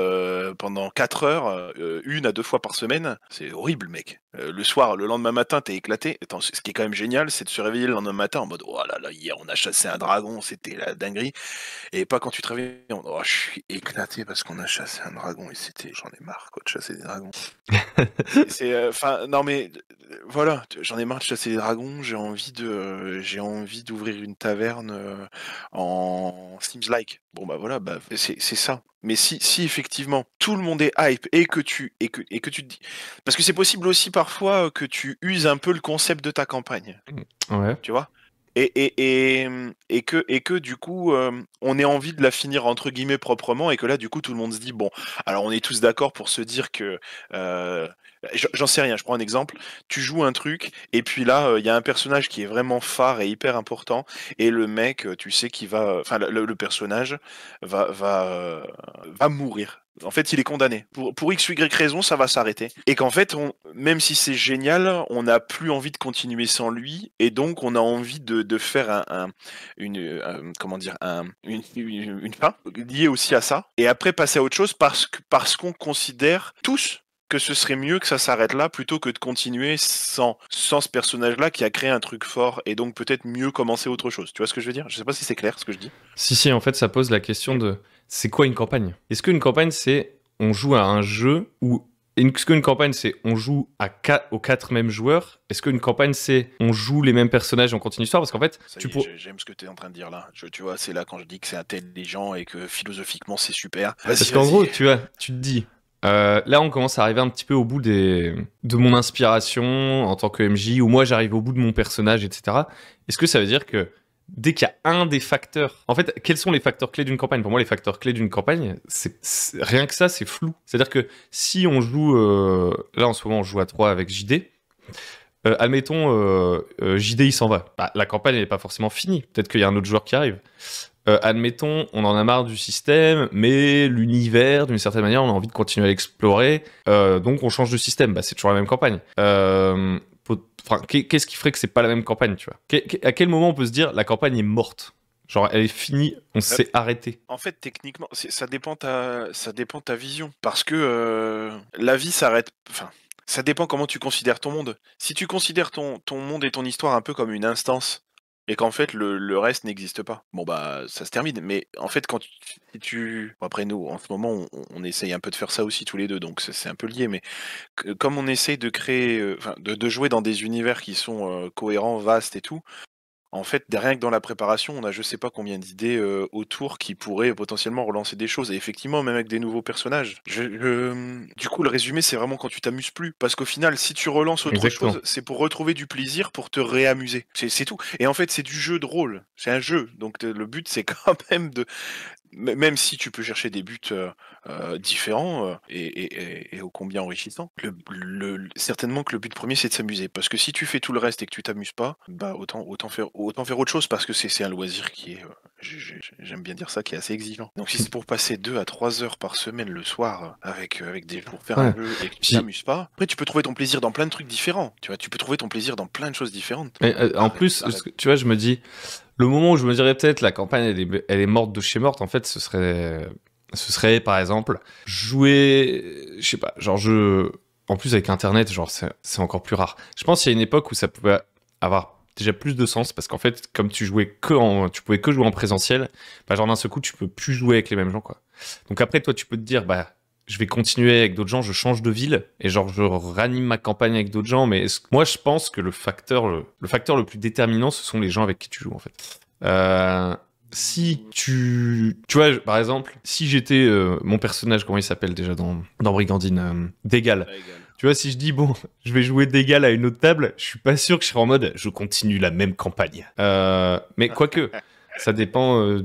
pendant 4 heures, 1 à 2 fois par semaine. C'est horrible, mec. Le soir, le lendemain matin, t'es éclaté. Attends, ce qui est quand même génial, c'est de se réveiller le lendemain matin en mode, oh là là, hier, on a chassé un dragon, c'était la dinguerie. Et pas quand tu te réveilles, oh, je suis éclaté parce qu'on a chassé un dragon et j'en ai marre, quoi, de chasser des dragons. Enfin, non mais voilà, j'en ai marre de chasser les dragons. J'ai envie d'ouvrir une taverne en Sims like. Bon bah voilà, bah c'est ça. Mais si effectivement tout le monde est hype et que tu te dis, parce que c'est possible aussi parfois que tu uses un peu le concept de ta campagne, Ouais. tu vois. Et que du coup, on ait envie de la finir entre guillemets proprement et que là, du coup, tout le monde se dit bon, alors on est tous d'accord pour se dire que, j'en sais rien, je prends un exemple, tu joues un truc et puis là, il y a un personnage qui est vraiment phare et hyper important et le mec, tu sais qu'il va, enfin le personnage va mourir. En fait, il est condamné. Pour X ou Y raison, ça va s'arrêter. Et qu'en fait, même si c'est génial, on n'a plus envie de continuer sans lui. Et donc, on a envie de faire comment dire, une fin liée aussi à ça. Et après, passer à autre chose parce qu'on considère tous que ce serait mieux que ça s'arrête là plutôt que de continuer sans ce personnage-là qui a créé un truc fort et donc peut-être mieux commencer autre chose. Tu vois ce que je veux dire? Je sais pas si c'est clair ce que je dis. Si, en fait, ça pose la question de c'est quoi une campagne? Est-ce qu'une campagne, c'est on joue à un jeu ou est-ce qu'une campagne, c'est on joue aux 4 mêmes joueurs? Est-ce qu'une campagne, c'est on joue les mêmes personnages et on continue l'histoire? Parce qu'en fait, Ça y est, j'aime ce que tu es en train de dire là. Tu vois, c'est là quand je dis que c'est intelligent et que philosophiquement c'est super. parce Vas-y, qu'en vas-y. gros, tu vois, tu te dis, Là, on commence à arriver un petit peu au bout de mon inspiration en tant que MJ, où moi j'arrive au bout de mon personnage, etc. Est-ce que ça veut dire que dès qu'il y a un des facteurs... En fait, quels sont les facteurs clés d'une campagne? Pour moi, les facteurs clés d'une campagne, rien que ça, c'est flou. C'est-à-dire que si on joue... Là, en ce moment, on joue à 3 avec JD. Admettons, JD, il s'en va. Bah, la campagne, elle n'est pas forcément finie. Peut-être qu'il y a un autre joueur qui arrive. Admettons, on en a marre du système, mais l'univers, d'une certaine manière, on a envie de continuer à l'explorer, donc on change de système. Bah, c'est toujours la même campagne. Qu'est-ce qui ferait que c'est pas la même campagne, tu vois? À quel moment on peut se dire la campagne est morte? Genre, elle est finie, on s'est arrêté. En fait, techniquement, ça dépend ta vision. Parce que la vie s'arrête. Enfin, ça dépend comment tu considères ton monde. Si tu considères ton monde et ton histoire un peu comme une instance, et qu'en fait le reste n'existe pas, bon bah ça se termine. Mais en fait, si tu... Bon, après nous, en ce moment, on essaye un peu de faire ça aussi tous les deux, donc c'est un peu lié. Mais comme on essaye de créer, de jouer dans des univers qui sont cohérents, vastes et tout. En fait, rien que dans la préparation, on a je sais pas combien d'idées autour qui pourraient potentiellement relancer des choses. Et effectivement, même avec des nouveaux personnages. Du coup, le résumé, c'est vraiment quand tu t'amuses plus. Parce qu'au final, si tu relances autre Exactement. chose, c'est pour retrouver du plaisir, pour te réamuser. C'est tout. Et en fait, c'est du jeu de rôle. C'est un jeu. Donc le but, c'est quand même de... Même si tu peux chercher des buts différents et ô combien enrichissants, certainement que le but premier c'est de s'amuser. Parce que si tu fais tout le reste et que tu t'amuses pas, bah autant faire autre chose parce que c'est un loisir qui est, j'aime bien dire ça, qui est assez exigeant. Donc si c'est pour passer 2 à 3 heures par semaine le soir avec des pour faire un jeu et que tu t'amuses pas, après tu peux trouver ton plaisir dans plein de trucs différents. Tu vois, tu peux trouver ton plaisir dans plein de choses différentes. Mais, en plus, tu vois, je me dis, le moment où je me dirais peut-être la campagne elle est morte de chez morte, en fait, ce serait par exemple jouer, je sais pas, genre en plus avec Internet, genre c'est encore plus rare. Je pense qu'il y a une époque où ça pouvait avoir déjà plus de sens parce qu'en fait, comme tu pouvais que jouer en présentiel, bah genre d'un seul coup tu peux plus jouer avec les mêmes gens quoi. Donc après toi tu peux te dire bah je vais continuer avec d'autres gens, je change de ville et genre je ranime ma campagne avec d'autres gens. Mais moi, je pense que le facteur le plus déterminant, ce sont les gens avec qui tu joues en fait. Si tu vois, par exemple, si j'étais mon personnage, comment il s'appelle déjà dans Brigandine, Dégal. Tu vois, si je dis bon, je vais jouer d'égal à une autre table, je suis pas sûr que je serai en mode je continue la même campagne. Mais quoique. Ça dépend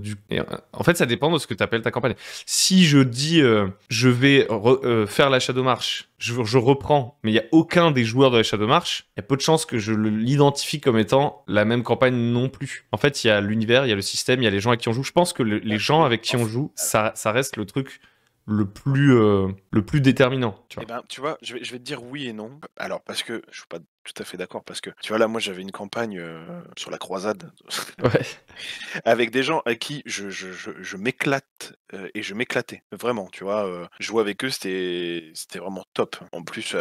En fait, ça dépend de ce que tu appelles ta campagne. Si je dis je vais faire la Shadow March, je reprends, mais il n'y a aucun des joueurs de la Shadow March, il y a peu de chances que je l'identifie comme étant la même campagne non plus. En fait, il y a l'univers, il y a le système, il y a les gens avec qui on joue. Je pense que les gens avec qui on joue, ça reste le truc le plus déterminant. Tu vois. Eh ben, tu vois, je vais te dire oui et non. Alors, parce que je suis pas tout à fait d'accord, parce que, tu vois, là, moi, j'avais une campagne sur la croisade Ouais. avec des gens à qui je m'éclate et je m'éclatais. Vraiment, tu vois, jouer avec eux, c'était vraiment top. En plus,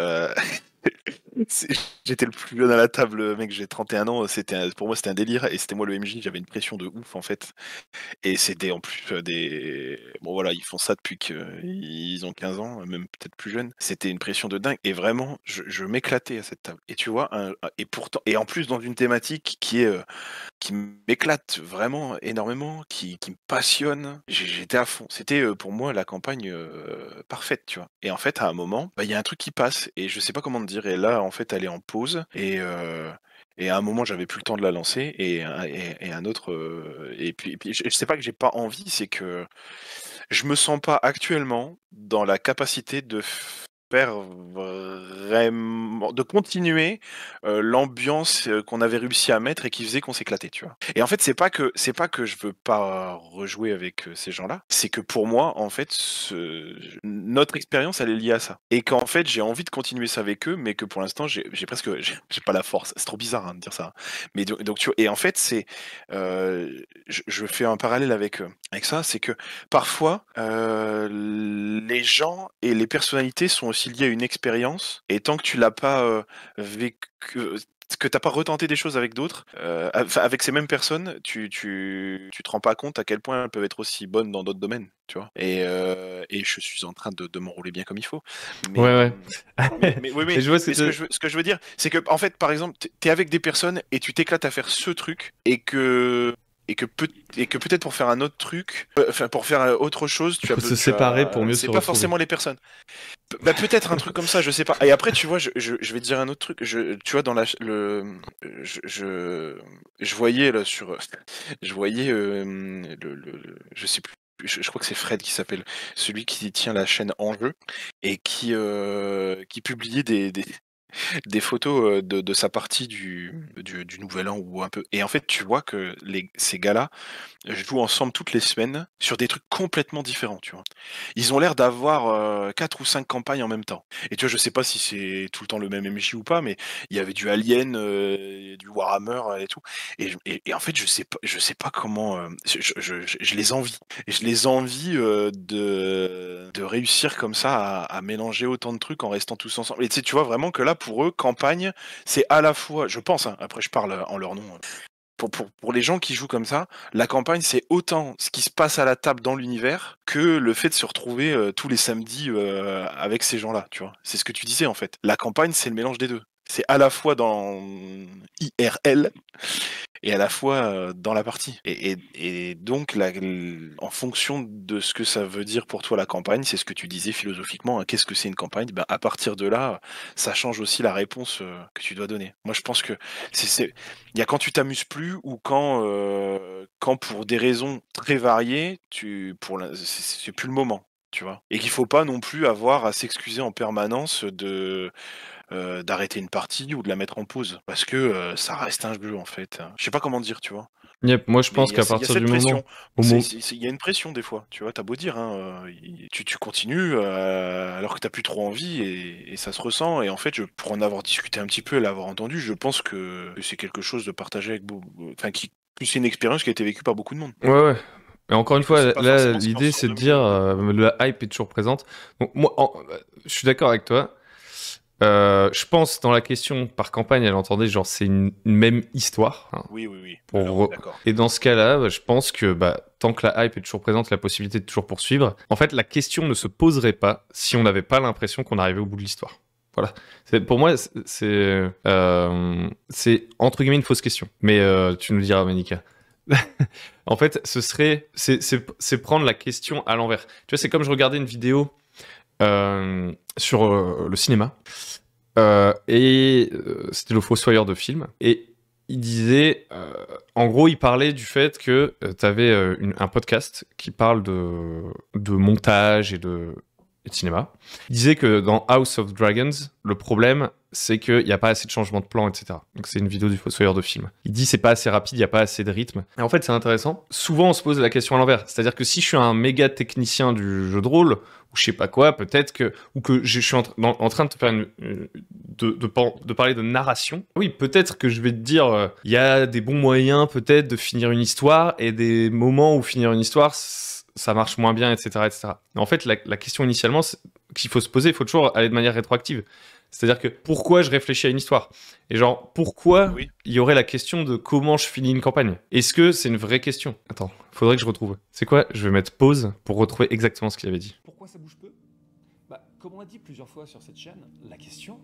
j'étais le plus jeune à la table, mec, j'ai 31 ans, pour moi, c'était un délire, et c'était moi le MJ, j'avais une pression de ouf, en fait. Et c'était en plus des... Bon voilà, ils font ça depuis qu'ils ont 15 ans, même peut-être plus jeunes. C'était une pression de dingue. Et vraiment, je m'éclatais à cette table. Et tu vois, et pourtant, et en plus dans une thématique qui m'éclate vraiment énormément, qui me passionne. J'étais à fond. C'était pour moi la campagne parfaite, tu vois. Et en fait, à un moment, bah, il y a un truc qui passe et je sais pas comment te dire. Et là, en fait, elle est en pause et à un moment, j'avais plus le temps de la lancer et un autre. Et puis je sais pas que j'ai pas envie, c'est que je me sens pas actuellement dans la capacité de faire vraiment, de continuer l'ambiance qu'on avait réussi à mettre et qui faisait qu'on s'éclatait, tu vois. Et en fait, c'est pas que je veux pas rejouer avec ces gens-là, c'est que pour moi, en fait, notre expérience, elle est liée à ça. Et qu'en fait, j'ai envie de continuer ça avec eux, mais que pour l'instant, j'ai pas la force. C'est trop bizarre hein, de dire ça. Mais donc tu vois, et en fait, je fais un parallèle avec ça, c'est que parfois, les gens et les personnalités sont aussi liés à une expérience, et tant que tu l'as pas vécu, que t'as pas retenté des choses avec d'autres, avec ces mêmes personnes, tu te rends pas compte à quel point elles peuvent être aussi bonnes dans d'autres domaines, tu vois. Et je suis en train de m'enrouler bien comme il faut. Mais, Ouais. mais Je vois ce que je veux dire, c'est que en fait, par exemple, t'es avec des personnes et tu t'éclates à faire ce truc, et que et que peut-être pour faire un autre truc, enfin pour faire autre chose, Il faut se séparer pour mieux se c'est retrouver. pas forcément les personnes. Bah peut-être un truc comme ça, je sais pas. Et après, tu vois, je vais te dire un autre truc. Tu vois, dans je voyais là je voyais je sais plus. Je crois que c'est Fred qui s'appelle, celui qui tient la chaîne Enjeu et qui publiait des photos de sa partie du Nouvel An ou un peu. Et en fait, tu vois que ces gars-là jouent ensemble toutes les semaines sur des trucs complètement différents, tu vois. Ils ont l'air d'avoir 4 ou 5 campagnes en même temps. Et tu vois, je sais pas si c'est tout le temps le même MJ ou pas, mais il y avait du Alien, du Warhammer et tout. Et en fait, je sais pas comment. Je les envie. Et je les envie de réussir comme ça à mélanger autant de trucs en restant tous ensemble. Et tu vois vraiment que là, pour eux, campagne, c'est à la fois, je pense, hein, après je parle en leur nom, pour les gens qui jouent comme ça, la campagne, c'est autant ce qui se passe à la table dans l'univers que le fait de se retrouver tous les samedis avec ces gens-là, tu vois. C'est ce que tu disais en fait. La campagne, c'est le mélange des deux. C'est à la fois dans IRL et à la fois dans la partie. Et donc, en fonction de ce que ça veut dire pour toi la campagne, c'est ce que tu disais philosophiquement, hein, qu'est-ce que c'est une campagne? Ben, à partir de là, ça change aussi la réponse que tu dois donner. Moi, je pense que il y a quand tu t'amuses plus ou quand pour des raisons très variées, c'est plus le moment. Tu vois, et qu'il faut pas non plus avoir à s'excuser en permanence d'arrêter une partie ou de la mettre en pause parce que ça reste un jeu en fait. Je sais pas comment dire, tu vois. Yep, moi je Mais pense qu'à il y a partir cette du moment pression. où Il y a une pression des fois, tu vois. T'as beau dire, hein, tu continues alors que t'as plus trop envie et ça se ressent. Et en fait, pour en avoir discuté un petit peu et l'avoir entendu, je pense que c'est quelque chose de partagé avec enfin que c'est une expérience qui a été vécue par beaucoup de monde. ouais. Et encore une Et que c'est fois, pas là, forcément ce qu'on l'idée ressort c'est de de dire nous. la hype est toujours présente. Donc moi, je suis d'accord avec toi. Je pense dans la question par campagne, elle entendait genre c'est une même histoire. Hein, Oui. Alors, oui, d'accord. Et dans ce cas-là, je pense que tant que la hype est toujours présente, la possibilité de toujours poursuivre, en fait, la question ne se poserait pas si on n'avait pas l'impression qu'on arrivait au bout de l'histoire. Voilà. Pour moi, c'est entre guillemets une fausse question. Mais tu nous diras, Manika. En fait, c'est prendre la question à l'envers. Tu vois, c'est comme je regardais une vidéo sur le cinéma. C'était le fossoyeur de film. Et il disait, en gros, il parlait du fait que tu avais un podcast qui parle de montage et de cinéma. Il disait que dans House of Dragons, le problème, c'est qu'il n'y a pas assez de changement de plan, etc. Donc c'est une vidéo du fossoyeur de film. Il dit c'est pas assez rapide, il n'y a pas assez de rythme. Et en fait, c'est intéressant. Souvent, on se pose la question à l'envers. C'est-à-dire que si je suis un méga technicien du jeu de rôle, ou je sais pas quoi, peut-être que, ou que je suis en train de te faire de parler de narration, oui, peut-être que je vais te dire, il y a des bons moyens peut-être de finir une histoire, et des moments où finir une histoire, ça marche moins bien, etc. etc. En fait, la question initialement qu'il faut se poser, il faut toujours aller de manière rétroactive. C'est-à-dire que pourquoi je réfléchis à une histoire? Et genre, pourquoi il y aurait la question de comment je finis une campagne? Est-ce que c'est une vraie question? Attends, faudrait que je retrouve. C'est quoi? Je vais mettre pause pour retrouver exactement ce qu'il avait dit. Pourquoi ça bouge peu? Comme on a dit plusieurs fois sur cette chaîne, la question,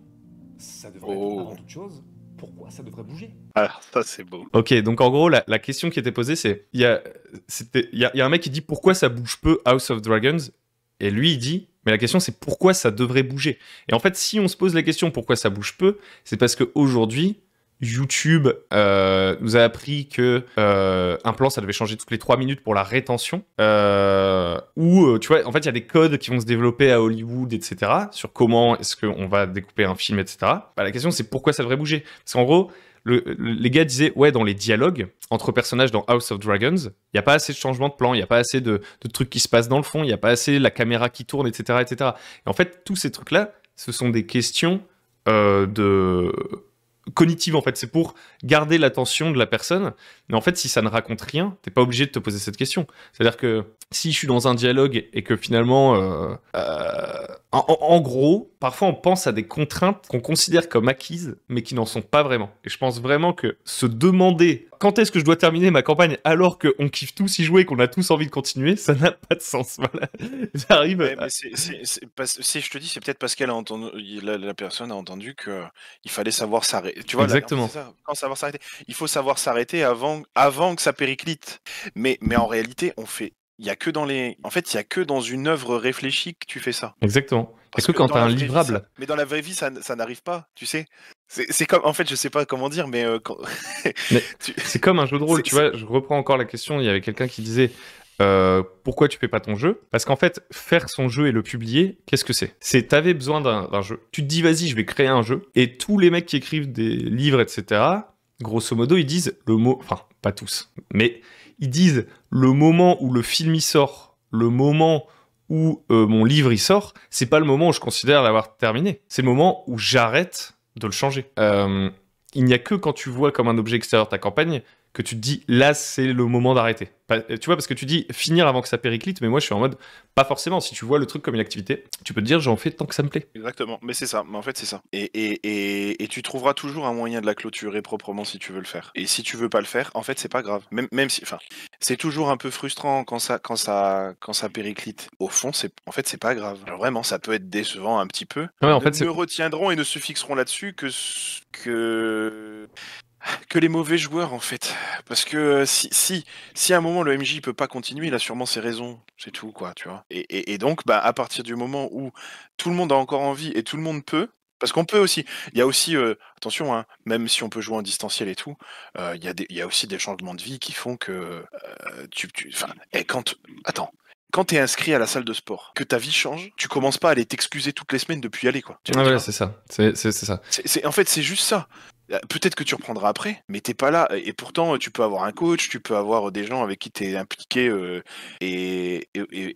ça devrait être avant toute chose, pourquoi ça devrait bouger? Ah, ça c'est beau. Ok, donc en gros, la question qui était posée, c'est il y a un mec qui dit pourquoi ça bouge peu House of Dragons, et lui il dit mais la question c'est pourquoi ça devrait bouger. Et en fait, si on se pose la question pourquoi ça bouge peu, c'est parce qu'aujourd'hui, YouTube nous a appris que un plan ça devait changer toutes les 3 minutes pour la rétention. Ou tu vois, en fait, il y a des codes qui vont se développer à Hollywood, etc. sur comment est-ce qu'on va découper un film, etc. La question c'est pourquoi ça devrait bouger. Parce qu'en gros, les gars disaient, ouais, dans les dialogues entre personnages dans House of Dragons, il n'y a pas assez de changement de plan, il n'y a pas assez de trucs qui se passent dans le fond, il n'y a pas assez la caméra qui tourne, etc., etc. Et en fait, tous ces trucs-là, ce sont des questions cognitives, en fait. C'est pour garder l'attention de la personne. Mais en fait, si ça ne raconte rien, t'es pas obligé de te poser cette question. C'est-à-dire que si je suis dans un dialogue et que finalement, en gros, parfois on pense à des contraintes qu'on considère comme acquises, mais qui n'en sont pas vraiment. Et je pense vraiment que se demander quand est-ce que je dois terminer ma campagne alors qu'on kiffe tous y jouer, qu'on a tous envie de continuer, ça n'a pas de sens. Voilà. J'arrive. Ouais, mais si je te dis, c'est peut-être parce qu'elle a entendu, la personne a entendu que il fallait savoir Mais tu vois, là, en fait, Exactement. c'est ça. Quand savoir s'arrêter. Il faut savoir s'arrêter avant que ça périclite. Mais en réalité, il y a que dans les. En fait, il y a que dans une œuvre réfléchie que tu fais ça. Exactement. Il y a Parce que que quand dans t'as la un vraie vie, livrable. mais dans la vraie vie, ça n'arrive pas, tu sais. C'est comme, en fait, je sais pas comment dire, mais Mais tu- c'est comme un jeu de rôle, c'est- tu c'est- vois. Je reprends encore la question. Il y avait quelqu'un qui disait pourquoi tu fais pas ton jeu? Parce qu'en fait, faire son jeu et le publier, qu'est-ce que c'est? T'avais besoin d'un jeu. Tu te dis, vas-y, je vais créer un jeu. Et tous les mecs qui écrivent des livres, etc., grosso modo, ils disent le mot, enfin, pas tous, mais ils disent le moment où le film y sort, le moment où mon livre y sort, c'est pas le moment où je considère l'avoir terminé. C'est le moment où j'arrête de le changer. Il n'y a que quand tu vois comme un objet extérieur ta campagne que tu te dis là c'est le moment d'arrêter. Tu vois, parce que tu dis finir avant que ça périclite, mais moi je suis en mode pas forcément. Si tu vois le truc comme une activité, tu peux te dire j'en fais tant que ça me plaît. Exactement, mais c'est ça, mais en fait c'est ça. Et tu trouveras toujours un moyen de la clôturer proprement si tu veux le faire. Et si tu veux pas le faire, en fait c'est pas grave. Même si, enfin, c'est toujours un peu frustrant quand ça périclite. Au fond, en fait c'est pas grave. Alors vraiment, ça peut être décevant un petit peu. Ouais, en fait, Ne retiendront et ne se fixeront là-dessus que les mauvais joueurs en fait. Parce que si à un moment le MJ peut pas continuer, il a sûrement ses raisons, c'est tout quoi, tu vois. Et donc bah à partir du moment où tout le monde a encore envie et tout le monde peut, parce qu'on peut aussi, il y a aussi attention hein, même si on peut jouer en distanciel et tout, il y a aussi des changements de vie qui font que enfin quand t'es inscrit à la salle de sport, que ta vie change, tu commences pas à aller t'excuser toutes les semaines depuis y aller quoi. Tu ouais, vois c'est ça. C'est ça. en fait, c'est juste ça. Peut-être que tu reprendras après, mais t'es pas là. Et pourtant, tu peux avoir un coach, tu peux avoir des gens avec qui t'es impliqué. Et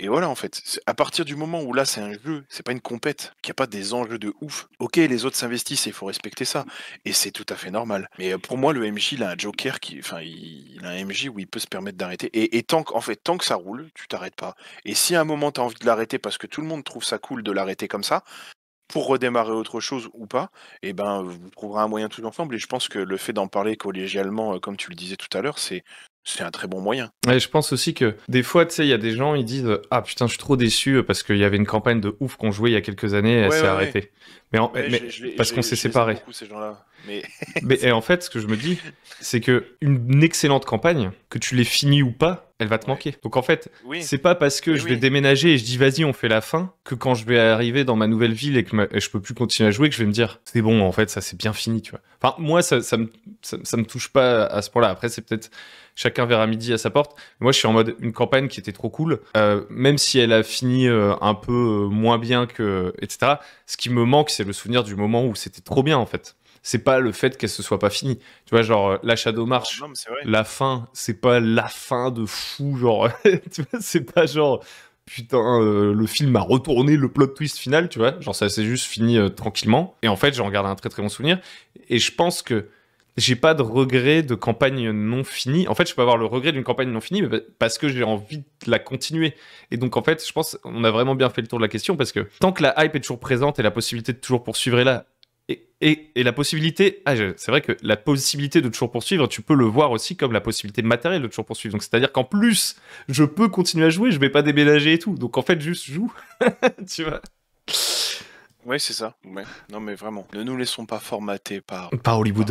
voilà, en fait. À partir du moment où là, c'est un jeu, c'est pas une compète, qu'il n'y a pas des enjeux de ouf. Ok, les autres s'investissent et il faut respecter ça. Et c'est tout à fait normal. Mais pour moi, le MJ, il a un joker enfin, il a un MJ où il peut se permettre d'arrêter. Et tant que ça roule, tu t'arrêtes pas. Et si à un moment, t'as envie de l'arrêter parce que tout le monde trouve ça cool de l'arrêter comme ça, pour redémarrer autre chose ou pas, et ben vous trouverez un moyen tous ensemble. Et je pense que le fait d'en parler collégialement, comme tu le disais tout à l'heure, c'est un très bon moyen. Ouais, je pense aussi que des fois, tu sais, il y a des gens, ils disent ah putain, je suis trop déçu parce qu'il y avait une campagne de ouf qu'on jouait il y a quelques années et elle s'est arrêtée. Mais, parce qu'on s'est séparés. Beaucoup ces gens-là. Mais Et en fait, ce que je me dis, c'est que une excellente campagne, que tu l'aies finie ou pas, elle va te manquer. Donc en fait, c'est pas parce que je vais déménager et je dis vas-y, on fait la fin, que quand je vais arriver dans ma nouvelle ville et que je peux plus continuer à jouer, que je vais me dire c'est bon, en fait, ça c'est bien fini, tu vois. Enfin, moi, ça me touche pas à ce point-là. Après, c'est peut-être chacun verra midi à sa porte. Moi, je suis en mode une campagne qui était trop cool, même si elle a fini un peu moins bien que etc. Ce qui me manque, c'est le souvenir du moment où c'était trop bien, en fait. C'est pas le fait qu'elle se soit pas finie. Tu vois, genre, la Shadow March, la fin, c'est pas la fin de fou, genre, tu vois, c'est pas genre, putain, le film a retourné le plot twist final, tu vois, genre, ça s'est juste fini tranquillement. Et en fait, j'en garde un très très bon souvenir. Et je pense que j'ai pas de regret de campagne non finie. En fait, je peux avoir le regret d'une campagne non finie, mais parce que j'ai envie de la continuer. Et donc, en fait, je pense qu'on a vraiment bien fait le tour de la question, parce que tant que la hype est toujours présente et la possibilité de toujours poursuivre est là, et la possibilité, c'est vrai que la possibilité de toujours poursuivre, tu peux le voir aussi comme la possibilité matérielle de toujours poursuivre. Donc c'est-à-dire qu'en plus, je peux continuer à jouer, je vais pas déménager et tout. Donc en fait, juste joue, tu vois. Ouais, c'est ça. Ouais. Non, mais vraiment, ne nous laissons pas formater par Hollywood,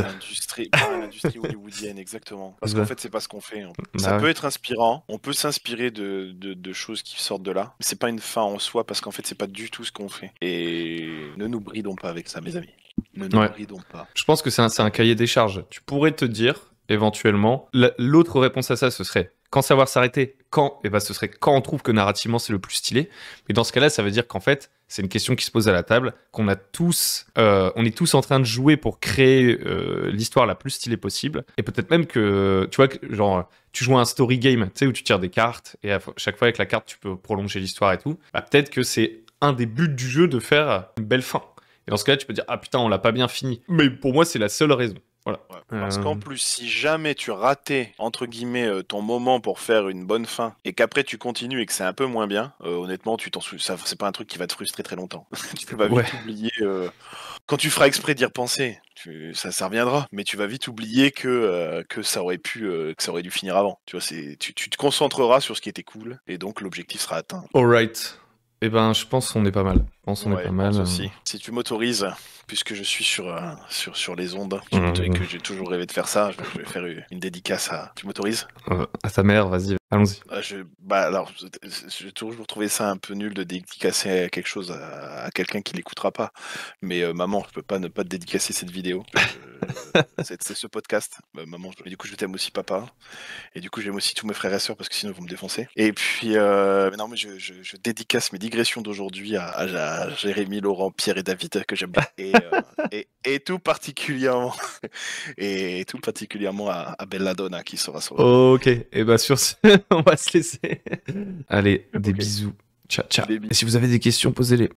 par l'industrie hollywoodienne, exactement. Parce qu'en fait, c'est pas ce qu'on fait. Hein. Ça peut être inspirant. On peut s'inspirer de choses qui sortent de là. Mais c'est pas une fin en soi, parce qu'en fait, c'est pas du tout ce qu'on fait. Et ne nous bridons pas avec ça, mes amis. Ne nous bridons pas. Je pense que c'est un cahier des charges. Tu pourrais te dire, éventuellement, l'autre réponse à ça, ce serait quand savoir s'arrêter, quand, et ben ce serait quand on trouve que narrativement c'est le plus stylé. Mais dans ce cas-là, ça veut dire qu'en fait, c'est une question qui se pose à la table, qu'on a tous, on est tous en train de jouer pour créer l'histoire la plus stylée possible. Et peut-être même que, tu vois, genre, tu joues à un story game, tu sais, où tu tires des cartes, et à chaque fois avec la carte, tu peux prolonger l'histoire et tout. Bah, peut-être que c'est un des buts du jeu de faire une belle fin. Et dans ce cas-là, tu peux dire ah putain, on l'a pas bien fini. Mais pour moi, c'est la seule raison. Voilà. Ouais, parce qu'en plus, si jamais tu ratais, entre guillemets, ton moment pour faire une bonne fin, et qu'après tu continues et que c'est un peu moins bien, honnêtement, c'est pas un truc qui va te frustrer très longtemps. Tu vas vite oublier. Quand tu feras exprès d'y repenser, ça reviendra, mais tu vas vite oublier que ça aurait dû finir avant. Tu vois, tu te concentreras sur ce qui était cool, et donc l'objectif sera atteint. Alright. Eh ben, je pense qu'on est pas mal. pense qu'on est Ouais, pas je mal. pense aussi. Si tu m'autorises, puisque je suis sur les ondes, et que j'ai toujours rêvé de faire ça, je vais faire une dédicace à... Tu m'autorises? À ta mère, vas-y, allons-y. Alors, j'ai toujours trouvé ça un peu nul de dédicacer quelque chose à quelqu'un qui l'écoutera pas. Mais maman, je peux pas ne pas te dédicacer cette vidéo. C'est ce podcast. Maman, du coup, je t'aime aussi, papa. Et du coup, j'aime aussi tous mes frères et sœurs parce que sinon, ils vont me défoncer. Et puis, mais non, mais je dédicace mes digressions d'aujourd'hui à Jérémy, Laurent, Pierre et David, que j'aime bien. Et tout particulièrement, et tout particulièrement à Belladonna qui sera sur Ok, et bah sur ce, on va se laisser. Allez, des Ok. bisous. Ciao, ciao. Des bisous. Et si vous avez des questions, posez-les.